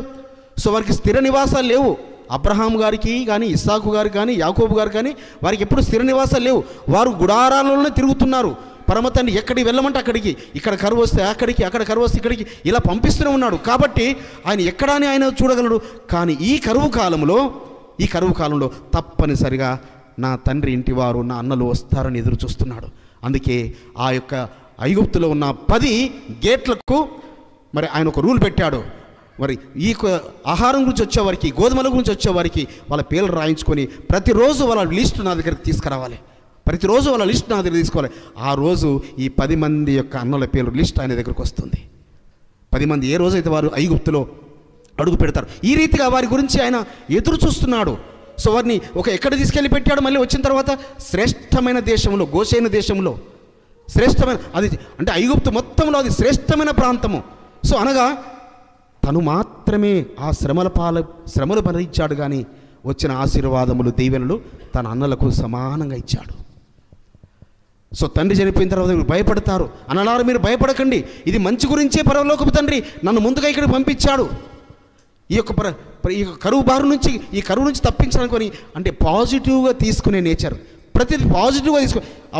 సో వారికి స్థిర నివాసాలు లేవు. అబ్రహాం గారికి కానీ, ఇస్సాకు గారికి కానీ, యాకోబు గారు కానీ వారికి ఎప్పుడు స్థిర నివాసాలు లేవు. వారు గుడారాలలోనే తిరుగుతున్నారు. పరమ తండ్రి ఎక్కడికి వెళ్ళమంటే అక్కడికి, ఇక్కడ కరువు వస్తే అక్కడికి, అక్కడ కరువు వస్తే ఇక్కడికి, ఇలా పంపిస్తూనే ఉన్నాడు. కాబట్టి ఆయన ఎక్కడాని ఆయన చూడగలడు. కానీ ఈ కరువు కాలంలో తప్పనిసరిగా నా తండ్రి ఇంటి వారు, నా అన్నలు వస్తారని ఎదురు చూస్తున్నాడు. అందుకే ఆ యొక్క ఐగుప్తులో ఉన్న 10 గేట్లకు మరి ఆయన ఒక రూల్ పెట్టాడు. మరి ఈ ఆహారం గురించి వచ్చేవారికి, గోధుమల గురించి వచ్చేవారికి వాళ్ళ పేర్లు రాయించుకొని ప్రతిరోజు వాళ్ళ లిస్టు నా దగ్గరికి తీసుకురావాలి. తీసుకోవాలి. ఆ రోజు ఈ 10 మంది యొక్క అన్నల పేర్లు లిస్ట్ ఆయన దగ్గరకు వస్తుంది. 10 మంది ఏ రోజైతే వారు ఐగుప్తులో అడుగు పెడతారు, ఈ రీతిగా వారి గురించి ఆయన ఎదురు చూస్తున్నాడు. సో వారిని ఎక్కడ తీసుకెళ్ళి పెట్టాడు? మళ్ళీ వచ్చిన తర్వాత శ్రేష్టమైన దేశంలో, గోషేను దేశంలో, శ్రేష్టమైన, అది అంటే ఐగుప్తు మొత్తంలో అది శ్రేష్టమైన ప్రాంతము. సో అనగా తను మాత్రమే ఆ శ్రమలు భరించాడు. కానీ వచ్చిన ఆశీర్వాదములు, దీవెనలు తన అన్నలకు సమానంగా ఇచ్చాడు. సో తండ్రి చనిపోయిన తర్వాత మీరు భయపడతారు. అన్నలారు మీరు భయపడకండి, ఇది మంచి గురించే పరలోకపు తండ్రి నన్ను ముందుగా ఇక్కడికి పంపించాడు. ఈ కరువు నుంచి తప్పించడానికి అంటే పాజిటివ్గా తీసుకునే నేచర్, ప్రతిదీ పాజిటివ్గా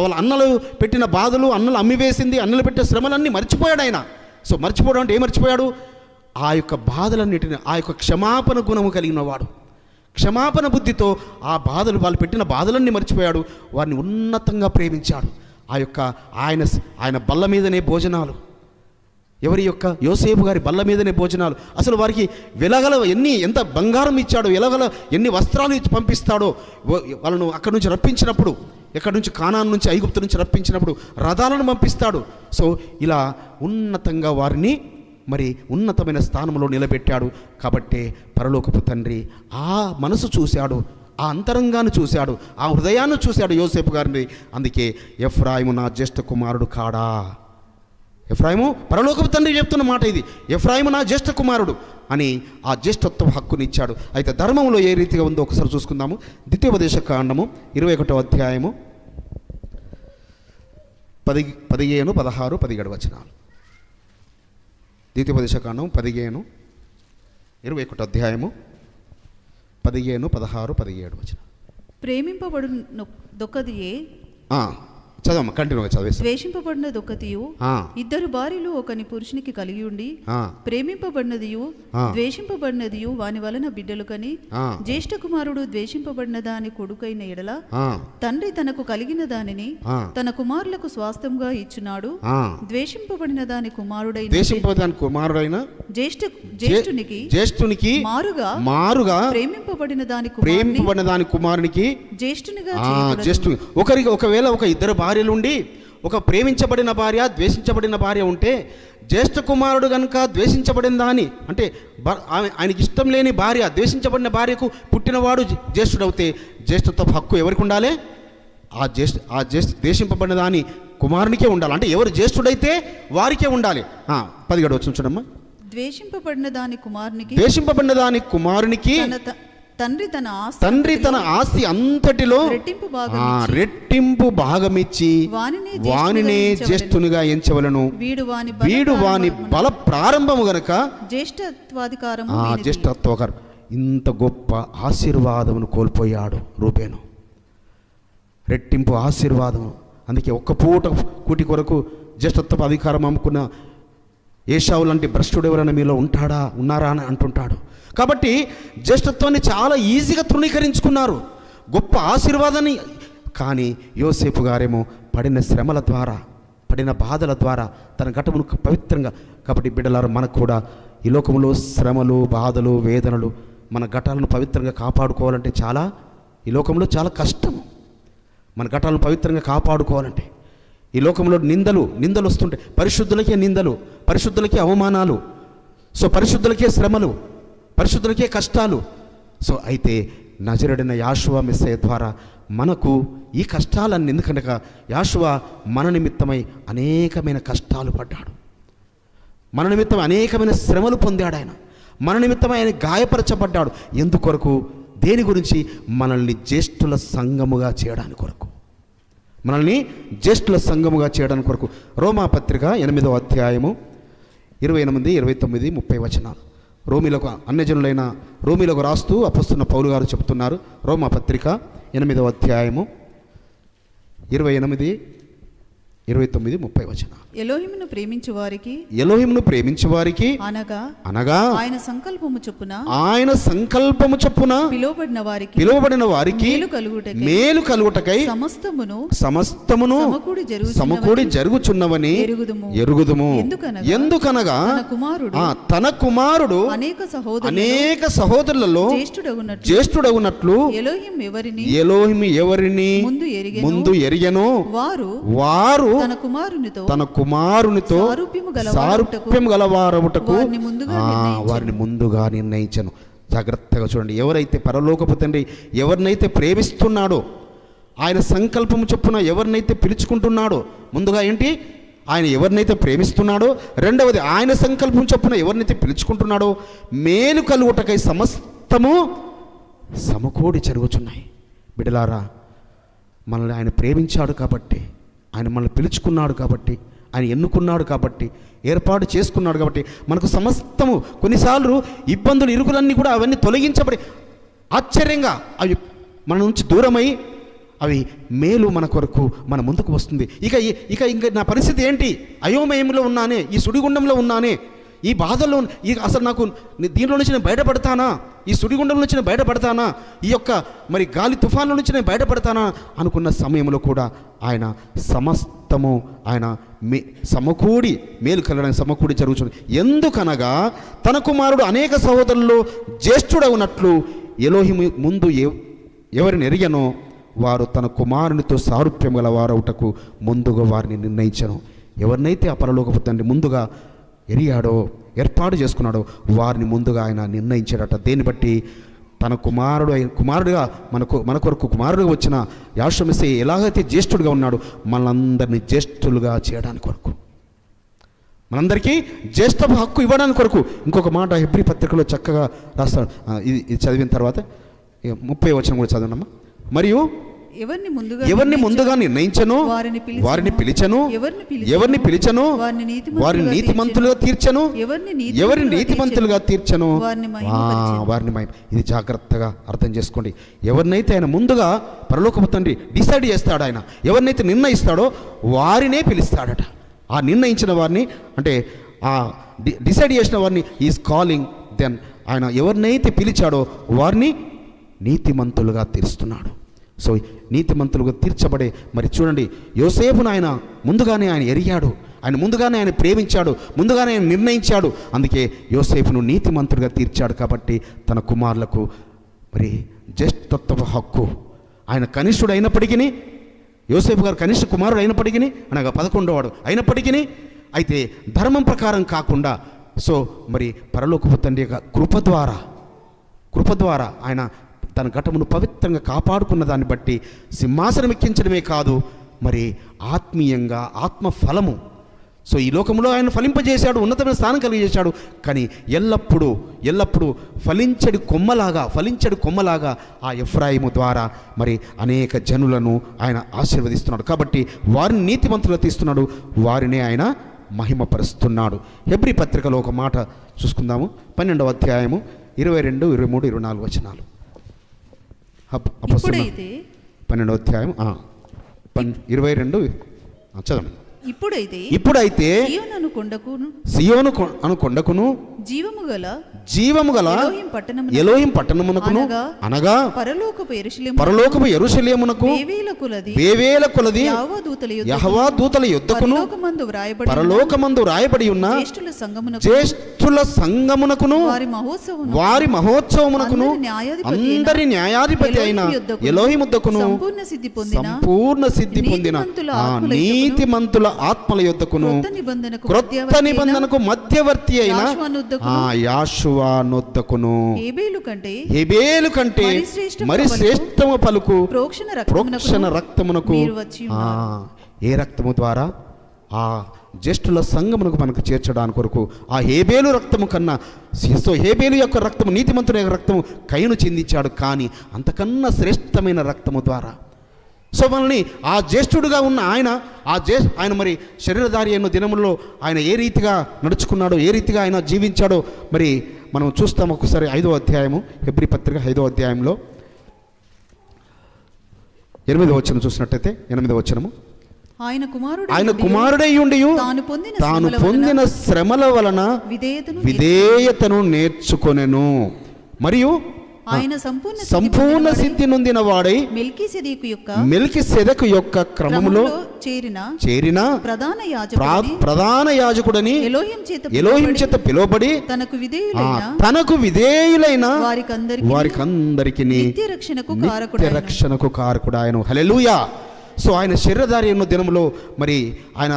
వాళ్ళ అన్నలు పెట్టిన బాధలు, అన్నలు అమ్మివేసింది, అన్నలు పెట్టిన శ్రమలన్నీ మర్చిపోయాడు ఆయన. సో మర్చిపోవడం అంటే ఏం మర్చిపోయాడు? ఆ యొక్క బాధలన్నిటిని, ఆ యొక్క క్షమాపణ గుణము కలిగిన వాడు, క్షమాపణ బుద్ధితో ఆ బాధలు, వాళ్ళు పెట్టిన బాధలన్నీ మర్చిపోయాడు, వారిని ఉన్నతంగా ప్రేమించాడు. ఆ యొక్క ఆయన బల్ల మీదనే భోజనాలు, ఎవరి యొక్క యోసేపు గారి బల్ల మీదనే భోజనాలు. అసలు వారికి వెలగల ఎంత బంగారం ఇచ్చాడో, వెలగల ఎన్ని వస్త్రాలు ఇచ్చి పంపిస్తాడో, వాళ్ళను అక్కడి నుంచి రప్పించినప్పుడు, ఎక్కడి నుంచి కానాను నుంచి ఐగుప్తు నుంచి రప్పించినప్పుడు రథాలను పంపిస్తాడు. సో ఇలా ఉన్నతంగా వారిని మరి ఉన్నతమైన స్థానంలో నిలబెట్టాడు. కాబట్టి పరలోకపు తండ్రి ఆ మనసు చూశాడు, ఆ అంతరంగాన్ని చూశాడు, ఆ హృదయాన్ని చూశాడు యోసేపు గారిని. అందుకే ఎఫ్రాయిము నా జ్యేష్ఠ కుమారుడు కాడా. ఎఫ్రాయిము, పరలోకపు తండ్రి చెప్తున్న మాట ఇది, ఎఫ్రాయిము నా జ్యేష్ఠ కుమారుడు అని ఆ జ్యేష్ఠత్వ హక్కునిచ్చాడు. అయితే ధర్మంలో ఏ రీతిగా ఉందో ఒకసారి చూసుకుందాము. ద్వితీయోపదేశకాండము 21వ అధ్యాయము 15, 16, 17 వచనాలు. ద్వితీయోపదేశకాండం 15, 21 అధ్యాయము 15, 16, 17 వచనాలు. ప్రేమింపబడు దొక్కదియే, చదవమ్మా, కంటిన్యూగా చదివేసి. ద్వేషింపబడిన దొక్కతియు ఇద్దరు భార్యలు ఒకని పురుషునికి కలిగి ఉండి, ప్రేమింపబడినదియు ద్వేషింపబడినదియు వాని వలన బిడ్డలు కని, జ్యేష్ఠ కుమారుడు ద్వేషింపబడిన దాని కొడుకైన ఎడల తండ్రి తనకు కలిగిన దానిని తన కుమారులకు స్వాస్థ్యంగా ఇచ్చున్నాడు. ద్వేషింపబడిన దాని కుమారుడైన జ్యేష్ఠునికి మారుగా ప్రేమింపబడిన దాని కుమారునికి జ్యేష్ఠునిగా. ఒకవేళ ఒక ఇద్దరు భార్యలుండి, ఒక ప్రేమించబడిన భార్య, ద్వేషించబడిన భార్య ఉంటే, జ్యేష్ఠ కుమారుడు కనుక ద్వేషించబడిన దాని అంటే ఆయనకి ఇష్టం లేని భార్య, ద్వేషించబడిన భార్యకు పుట్టినవాడు జ్యేష్ఠుడవుతే జ్యేష్ఠత్వ హక్కు ఎవరికి ఉండాలి? ఆ ద్వేషింపబడిన దాని కుమారునికే ఉండాలి. అంటే ఎవరు జ్యేష్ఠుడైతే వారికే ఉండాలి. 17 వచనం చూడమ్మా. ద్వేషింపబడిన దాని కుమారునికి తండ్రి తన ఆస్తి అంతటిలో రెట్టింపు భాగమిచ్చి వానినే జ్యేష్ఠునిగా ఎంచవలను. వీడు వాని బల ప్రారంభము గనక జ్యేష్ఠత్వాధికారం. ఇంత గొప్ప ఆశీర్వాదమును కోల్పోయాడు రూబేను. రెట్టింపు ఆశీర్వాదము. అందుకే ఒక్క పూట కూటి కొరకు జ్యేష్ఠత్వ అధికారం అమ్ముకున్న ఏశావు లాంటి భ్రష్టుడు ఎవరైనా మీలో ఉన్నారా అని అంటుంటాడు. కాబట్టి జ్యేష్ఠత్వాన్ని చాలా ఈజీగా తృణీకరించుకున్నారు, గొప్ప ఆశీర్వాదాన్ని. కానీ యోసేపు గారేమో పడిన శ్రమల ద్వారా, పడిన బాధల ద్వారా తన ఘటమును పవిత్రంగా. కాబట్టి బిడ్డలారు, మనకు కూడా ఈ లోకంలో శ్రమలు, బాధలు, వేదనలు, మన ఘటాలను పవిత్రంగా కాపాడుకోవాలంటే ఈ లోకంలో చాలా కష్టము. మన ఘటాలను పవిత్రంగా కాపాడుకోవాలంటే ఈ లోకంలో నిందలు వస్తుంటాయి. పరిశుద్ధులకే నిందలు, పరిశుద్ధులకే అవమానాలు, సో పరిశుద్ధులకే శ్రమలు, పరిశుద్ధులకే కష్టాలు. సో అయితే నజరుడైన యాషువ మెస్సయ్య ద్వారా మనకు ఈ కష్టాలన్నీ, ఎందుకనగా యాషువ మన నిమిత్తమై అనేకమైన కష్టాలు పడ్డాడు, మన నిమిత్తం అనేకమైన శ్రమలు పొందాడు. ఆయన మన నిమిత్తమై ఆయన గాయపరచబడ్డాడు. ఎందుకొరకు? దేని గురించి? మనల్ని జ్యేష్ఠుల సంఘముగా చేయడానికి కొరకు, మనల్ని జ్యేష్ఠుల సంఘముగా చేయడానికి కొరకు. రోమాపత్రిక 8వ అధ్యాయము 28, 29, 30 వచనాలు. రోమిలకు, అన్యజనులైన రోమిలకు రాస్తూ అపొస్తలుడైన పౌలు గారు చెప్తున్నారు. రోమాపత్రిక 8వ అధ్యాయము 28, 29, 30 వచనాలు. ఎలోహిమును ప్రేమించు వారికి అనగా ఆయన సంకల్పము చొప్పున పిలువబడిన వారికి మేలు కలుగుటకై సమస్తమును సమకూడి జరుగుచున్నవని ఎరుగుదుము. ఎందుకనగా తన కుమారుడు అనేక సహోదరులలో జ్యేష్ఠుడగునట్లు ఎలోహిము ఎవరిని ముందు ఎరిగెనో వారు తన కుమారునితో సారూప్యము గలవారవుటకు వారిని ముందుగా నిర్ణయించను. జాగ్రత్తగా చూడండి. ఎవరైతే పరలోకపు తండ్రి ఎవరినైతే ప్రేమిస్తున్నాడో, ఆయన సంకల్పము చొప్పున ఎవరినైతే పిలుచుకుంటున్నాడో, ముందుగా ఏంటి? ఆయన ఎవరినైతే ప్రేమిస్తున్నాడో, రెండవది ఆయన సంకల్పం చొప్పున ఎవరినైతే పిలుచుకుంటున్నాడో మేలు కలుగుటకై సమస్తము సమకూడి జరుగుచున్నాయి. బిడ్డలారా, మనల్ని ఆయన ప్రేమించాడు కాబట్టి, ఆయన మనల్ని పిలుచుకున్నాడు కాబట్టి, ఆయన ఎన్నుకున్నాడు కాబట్టి, ఏర్పాటు చేసుకున్నాడు కాబట్టి మనకు సమస్తము, కొన్నిసార్లు ఇబ్బందులు, ఇరుకులన్నీ కూడా అవన్నీ తొలగించబడి ఆశ్చర్యంగా అవి మన నుంచి దూరమై అవి మేలు మన కొరకు మన ముందుకు వస్తుంది. ఇక నా పరిస్థితి ఏంటి? అయోమయంలో ఉన్నానే, ఈ సుడిగుండంలో ఉన్నానే, ఈ బాధల్లో అసలు నాకు దీనిలో నుంచి నేను బయటపడతానా, ఈ సుడిగుండం నుంచి నేను బయటపడతానా, ఈ యొక్క మరి గాలి తుఫాన్ల నుంచి నేను బయటపడతానా అనుకున్న సమయంలో కూడా ఆయన సమస్తము ఆయన సమకూడి మేలు కలగడానికి సమకూడి జరుగుతుంది. ఎందుకనగా తన కుమారుడు అనేక సహోదరుల్లో జ్యేష్ఠుడవునట్లు ఎలోహిము ముందు ఎవరిని ఎరిగనో వారు తన కుమారునితో సారూప్యం గల వారవుటకు ముందుగా వారిని నిర్ణయించను. ఎవరినైతే ఆ పరలోకపు తండ్రి ముందుగా ఎరిగాడో, ఏర్పాటు చేసుకున్నాడో వారిని ముందుగా ఆయన నిర్ణయించాడట. దేన్ని బట్టి? తన కుమారుడుగా మన కొరకు కుమారుడుగా వచ్చిన యాషోవ మెస్సీయ ఎలాగైతే జ్యేష్ఠుడిగా ఉన్నాడో మనందరినీ జ్యేష్ఠులుగా చేయడానికి కొరకు, మనందరికీ జ్యేష్ఠ హక్కు ఇవ్వడానికి కొరకు. ఇంకొక మాట హెబ్రీ పత్రికలో చక్కగా రాస్తాడు. ఇది చదివిన తర్వాత 30వ వచనం కూడా చదవనమ్మా. మరియు ఎవరిని ముందుగా నిర్ణయించను వారిని పిలిచను, ఎవరిని పిలిచను వారిని నీతిమంతులుగా తీర్చను, ఎవరిని నీతిమంతులుగా తీర్చను వారిని మహిమ. ఇది జాగ్రత్తగా అర్థం చేసుకోండి. ఎవరినైతే ఆయన ముందుగా పరలోకపు తండ్రి డిసైడ్ చేస్తాడో, ఆయన ఎవరినైతే నిర్ణయిస్తాడో వారినే పిలుస్తాడట. ఆ నిర్ణయించిన వారిని, అంటే ఆ డిసైడ్ చేసిన వారిని ఈజ్ కాలింగ్ దెన్. ఆయన ఎవరినైతే పిలిచాడో వారిని నీతిమంతులుగా తీరుస్తున్నాడు. సో నీతిమంతులుగా తీర్చబడే, మరి చూడండి, యోసేపును ఆయన ముందుగానే ఆయన ఎరిగాడు, ఆయన ముందుగానే ఆయన ప్రేమించాడు, ముందుగానే ఆయన నిర్ణయించాడు. అందుకే యోసేపును నీతిమంతులుగా తీర్చాడు. కాబట్టి తన కుమారులకు మరి జ్యేష్ఠత్వ హక్కు, ఆయన కనిష్ఠుడు అయినప్పటికీ, యోసేపు గారు కనిష్ఠ కుమారుడు అయినప్పటికీ, అనగా 11వ వాడు అయినప్పటికీ, అయితే ధర్మం ప్రకారం కాకుండా, సో మరి పరలోకపు తండ్రి యొక్క కృప ద్వారా ఆయన తన ఘటమును పవిత్రంగా కాపాడుకున్న దాన్ని బట్టి సింహాసనం ఎక్కించడమే కాదు, మరి ఆత్మీయంగా ఆత్మఫలము, సో ఈ లోకంలో ఆయన ఫలింపజేశాడు, ఉన్నతమైన స్థానం కలిగజేశాడు. కానీ ఎల్లప్పుడూ ఫలించడి కొమ్మలాగా ఆ ఎఫ్రాయిము ద్వారా మరి అనేక జనులను ఆయన ఆశీర్వదిస్తున్నాడు. కాబట్టి వారిని నీతిమంతులుగా తీస్తున్నాడు, వారినే ఆయన మహిమపరుస్తున్నాడు. హెబ్రీ పత్రికలో ఒక మాట చూసుకుందాము. 12వ అధ్యాయము 22, 23, 24 వచనాలు. 12వ అధ్యాయం 22 చదవండి. ఇప్పుడైతే సియోను కొండకును జీవము గల ఎలోహిం పట్టణమునకును అనగా పరలోకపు యెరూషలేమునకు వేవేల కొలది యెహోవా దూతల యుద్ధకును పరలోకమందు వ్రాయబడి ఉన్న జ్యేష్ఠుల సంగమునకును వారి మహోత్సవమునకును అందరి న్యాయాధిపతి అయిన ఎలోహిం వద్దకును సంపూర్ణ సిద్ధి పొందిన నీతిమంతుల ఆత్మల యొద్దకును క్రొత్త నిబంధనకు మధ్యవర్తి అయిన యాషువా నొద్దకును హేబేలు కంటే మరి శ్రేష్టము పలుకు ప్రోక్షణ రక్తమునకు. ఏ రక్తము ద్వారా? ఆ జ్యేష్ఠుల సంఘమునకు మనకు చేర్చడానికి కొరకు ఆ హేబేలు రక్తము కన్నా, సో హేబేలు యొక్క రక్తము, నీతిమంతుని యొక్క రక్తము కయ్యను చిందించాడు. కానీ అంతకన్నా శ్రేష్టమైన రక్తము ద్వారా, సో మనల్ని ఆ జ్యేష్ఠుడుగా ఉన్న ఆయన మరి శరీరధారి అయిన దినముల్లో ఆయన ఏ రీతిగా నడుచుకున్నాడో, ఏ రీతిగా ఆయన జీవించాడో మరి మనం చూస్తాం. ఒకసారి 5వ అధ్యాయము, హెబ్రీ పత్రిక 5వ అధ్యాయంలో 8వ వచనం చూసినట్టయితే, 8వ వచనము, ఆయన కుమారుడై ఉండి తాను పొందిన శ్రమల వలన విధేయతను నేర్చుకొనెను, మరియు ఆయన సంపూర్ణ సిద్ధి నొందిన వాడై మెల్కీసెదెకు యొక్క క్రమములో చేరిన ప్రధాన యాజకుడని ఎలోహిం చేత పిలువబడి తనకు విధేయులైన వారికందరికి నిత్య రక్షణకు కారకుడు ఆయన. హల్లెలూయా. సో ఆయన శరీరధారి ఎన్నో దినములో మరి ఆయన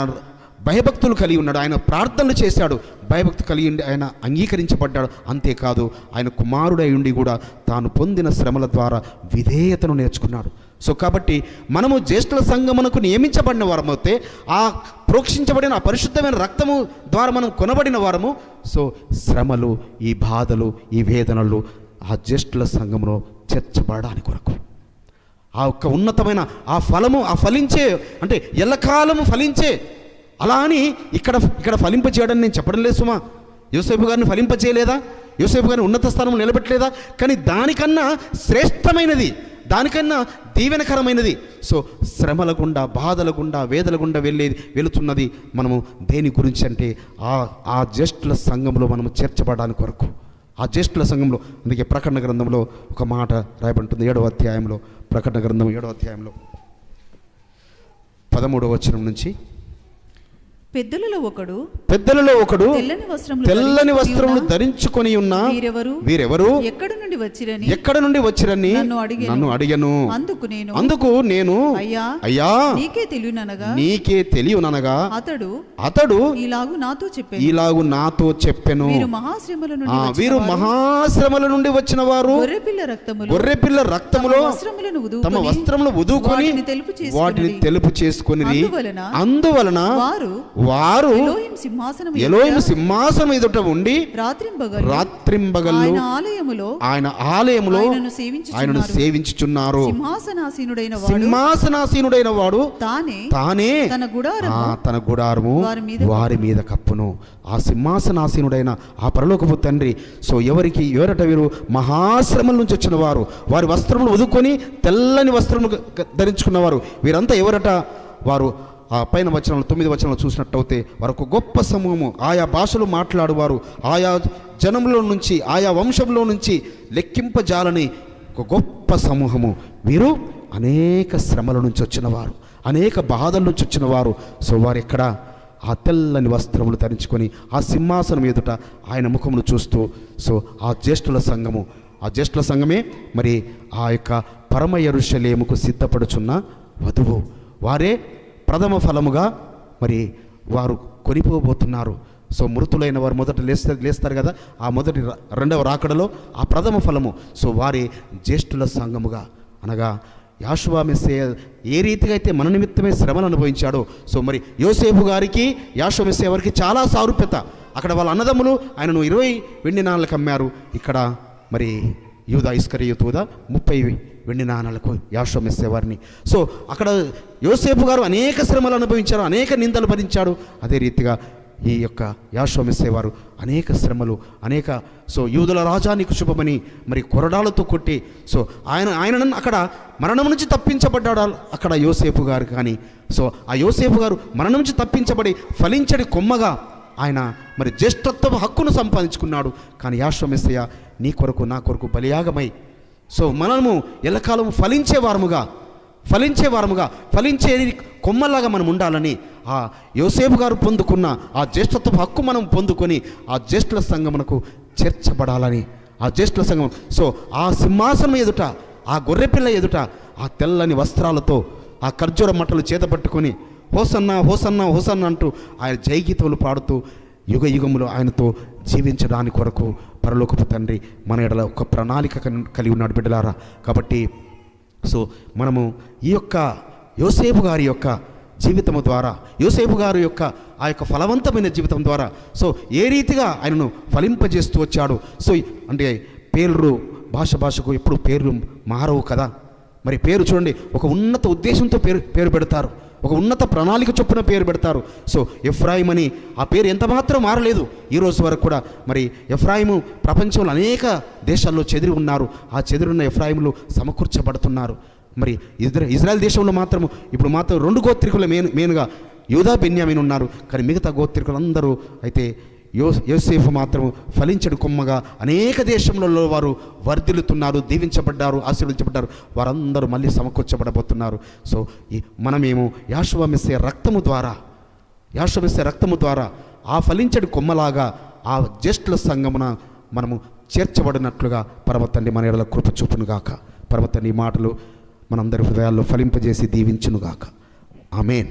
భయభక్తులు కలిగి ఉన్నాడు, ఆయన ప్రార్థనలు చేశాడు, భయభక్తి కలిగి ఆయన అంగీకరించబడ్డాడు. అంతేకాదు ఆయన కుమారుడై ఉండి కూడా తాను పొందిన శ్రమల ద్వారా విధేయతను నేర్చుకున్నాడు. సో కాబట్టి మనము జ్యేష్ఠుల సంఘమునకు నియమించబడిన వారమైతే, ఆ ప్రోక్షించబడిన ఆ పరిశుద్ధమైన రక్తము ద్వారా మనం కొనబడిన వారము. సో శ్రమలు, ఈ బాధలు, ఈ వేదనలు ఆ జ్యేష్ఠుల సంఘములో చేర్చబడడానికి కొరకు, ఆ యొక్క ఉన్నతమైన ఆ ఫలము, ఆ ఫలించే, అంటే ఎల్లకాలము ఫలించే, అలా అని ఇక్కడ ఫలింపచేయడని నేను చెప్పడం లేదు సుమా. యోసేపు గారిని ఫలింపచేయలేదా? యోసేపు గారిని ఉన్నత స్థానం నిలబెట్టలేదా? కానీ దానికన్నా శ్రేష్టమైనది, దానికన్నా దీవెనకరమైనది. సో శ్రమల గుండా, బాధల గుండా, వేదల గుండా వెళుతున్నది మనము దేని గురించి అంటే ఆ జ్యేష్ఠుల సంఘంలో మనము చేర్చబడడానికి కొరకు. ఆ జ్యేష్ఠుల సంఘంలో, అందుకే ప్రకటన గ్రంథంలో ఒక మాట రాయబడుతుంది 7వ అధ్యాయంలో, ప్రకటన గ్రంథం 7వ అధ్యాయంలో 13వ వచనం నుంచి, పెద్దలలో ఒకడు తెల్లని వస్త్రములు ధరించుకొని ఉన్న వీరెవరు, ఎక్కడ నుండి వచ్చిరని నన్ను అడిగను. అందుకు నేను, అయ్యా నీకే తెలియననగా అతడు ఇలాగు నాతో చెప్పెను, వీరు మహాశ్రమల నుండి వచ్చిన వారు, గొర్రెపిల్ల రక్తములో తమ వస్త్రములు ఉదుకొని వాటిని తెలుపు చేసుకొని, అందువలన వారు ఎలోహిం సింహాసనం ఎదుట ఉండి రాత్రింబగళ్ళు ఆయన ఆలయములో ఆయనను సేవించుచున్నారు. సింహాసనాసీనుడైన వాడు తానే తన గుడారము వారి మీద కప్పును. ఆ సింహాసనాసీనుడైన ఆ పరలోకపు తండ్రి. సో ఎవరట వీరు మహాశ్రమల నుంచి వచ్చిన వారు, వారి వస్త్రములు ఉదుకొని తెల్లని వస్త్రములు ధరించుకున్నవారు. వీరంతా ఎవరట? వారు ఆ పైన వచనాలు 9 వచనాలు చూసినట్టయితే వారు ఒక గొప్ప సమూహము, ఆయా భాషలు మాట్లాడువారు, ఆయా జనంలో నుంచి, ఆయా వంశంలో నుంచి లెక్కింపజాలని ఒక గొప్ప సమూహము. వీరు అనేక శ్రమల నుంచి వచ్చినవారు, అనేక బాధల నుంచి వచ్చినవారు. సో వారు ఎక్కడ? ఆ తెల్లని వస్త్రములు ధరించుకొని ఆ సింహాసనం ఎదుట ఆయన ముఖమును చూస్తూ, సో ఆ జ్యేష్ఠుల సంఘమే మరి ఆ యొక్క పరమ యెరూషలేముకు సిద్ధపడుచున్న వధువు. వారే ప్రథమ ఫలముగా మరి వారు కొనిపోబోతున్నారు. సో మృతులైన వారు మొదట లేస్తారు కదా, ఆ రెండవ రాకడలో ఆ ప్రథమ ఫలము. సో వారి జ్యేష్ఠుల సంఘముగా, అనగా యాషువా మెస్సయ్య ఏ రీతిగా అయితే మన నిమిత్తమే శ్రమలు అనుభవించాడో, సో మరి యోసేపు గారికి యాషువా మెస్సయ్య వారికి చాలా సారూప్యత. అక్కడ వాళ్ళ అన్నదమ్ములు ఆయనను 20 వెండి నాణాలకు అమ్మారు. ఇక్కడ మరి యూదా ఇస్కరియోతు 30 వెండి నాణాలకు యాషువా మెస్సయ్య వారిని. సో అక్కడ యోసేపు గారు అనేక శ్రమలు అనుభవించారు, అనేక నిందలు భరించాడు. అదే రీతిగా ఈ యొక్క యాషువా మెస్సయ్య వారు అనేక శ్రమలు, సో యూదుల రాజానికి శుభమని మరి కొరడాలతో కొట్టి, సో ఆయన అక్కడ మరణం నుంచి తప్పించబడ్డాడు అక్కడ యోసేపు గారు. కానీ సో ఆ యోసేపు గారు మరణం నుంచి తప్పించబడి ఫలించడి కొమ్మగా ఆయన మరి జ్యేష్ఠత్వ హక్కును సంపాదించుకున్నాడు. కానీ యాషువా మెస్సయ్య నీ కొరకు నా కొరకు బలియాగమై, సో మనము ఎల్లకాలం ఫలించేవారముగా ఫలించే కొమ్మలాగా మనం ఉండాలని ఆ యోసేపు గారు పొందుకున్న ఆ జ్యేష్ఠత్వ హక్కు మనం పొందుకొని ఆ జ్యేష్ఠుల సంఘమునకు చేర్చబడాలని, ఆ జ్యేష్ఠుల సంఘం. సో ఆ సింహాసనం ఎదుట, ఆ గొర్రెపిల్ల ఎదుట ఆ తెల్లని వస్త్రాలతో ఆ ఖర్జూర మట్టలు చేతపట్టుకొని హోసన్నా హోసన్నా హోసన్నా అంటూ ఆయన జయగీతములు పాడుతూ యుగ యుగములు ఆయనతో జీవించడానికి కొరకు పరలోకపు తండ్రి మన ఎడల ఒక ప్రణాళిక కలిగి ఉన్నాడు బిడ్డలారా. కాబట్టి సో మనము ఈ యొక్క యోసేపు గారి యొక్క జీవితము ద్వారా, యోసేపు గారి యొక్క ఆ యొక్క ఫలవంతమైన జీవితం ద్వారా సో ఏ రీతిగా ఆయనను ఫలింపజేస్తూ వచ్చాడు. సో అంటే పేర్లు భాషకు ఎప్పుడు పేర్లు మారవు కదా. మరి పేరు చూడండి, ఒక ఉన్నత ఉద్దేశంతో పేరు పెడతారు, ఒక ఉన్నత ప్రణాళిక చొప్పున పేరు పెడతారు. సో ఎఫ్రాయిం అని ఆ పేరు ఎంత మాత్రం మారలేదు ఈరోజు వరకు కూడా. మరి ఎఫ్రాయిము ప్రపంచంలో అనేక దేశాల్లో చెదిరి ఉన్నారు. ఆ చెదిరిన్న ఎఫ్రాయిములు సమకూర్చబడుతున్నారు. మరి ఇజ్రాయెల్ దేశంలో మాత్రం ఇప్పుడు మాత్రం 2 గోత్రికులు మెయిన్గా యూదా బెన్యామీన్ ఉన్నారు. కానీ మిగతా గోత్రికులందరూ అయితే యోసేపు మాత్రం ఫలించడు కొమ్మగా అనేక దేశంలో వారు వర్ధిల్లుతున్నారు, దీవించబడ్డారు, ఆశీర్వదించబడ్డారు. వారందరూ మళ్ళీ సమకూర్చబడబోతున్నారు. సో మనమేమో యాషువా మెస్సయ్య రక్తము ద్వారా ఆ ఫలించడు కొమ్మలాగా ఆ జ్యేష్ఠుల సంఘమున మనము చేర్చబడినట్లుగా పరమ తండ్రి మన ఎడల కృప చూపునుగాక. పరమ తండ్రి ఈ మాటలు మనందరి హృదయాల్లో ఫలింపజేసి దీవించునుగాక. ఆమేన్.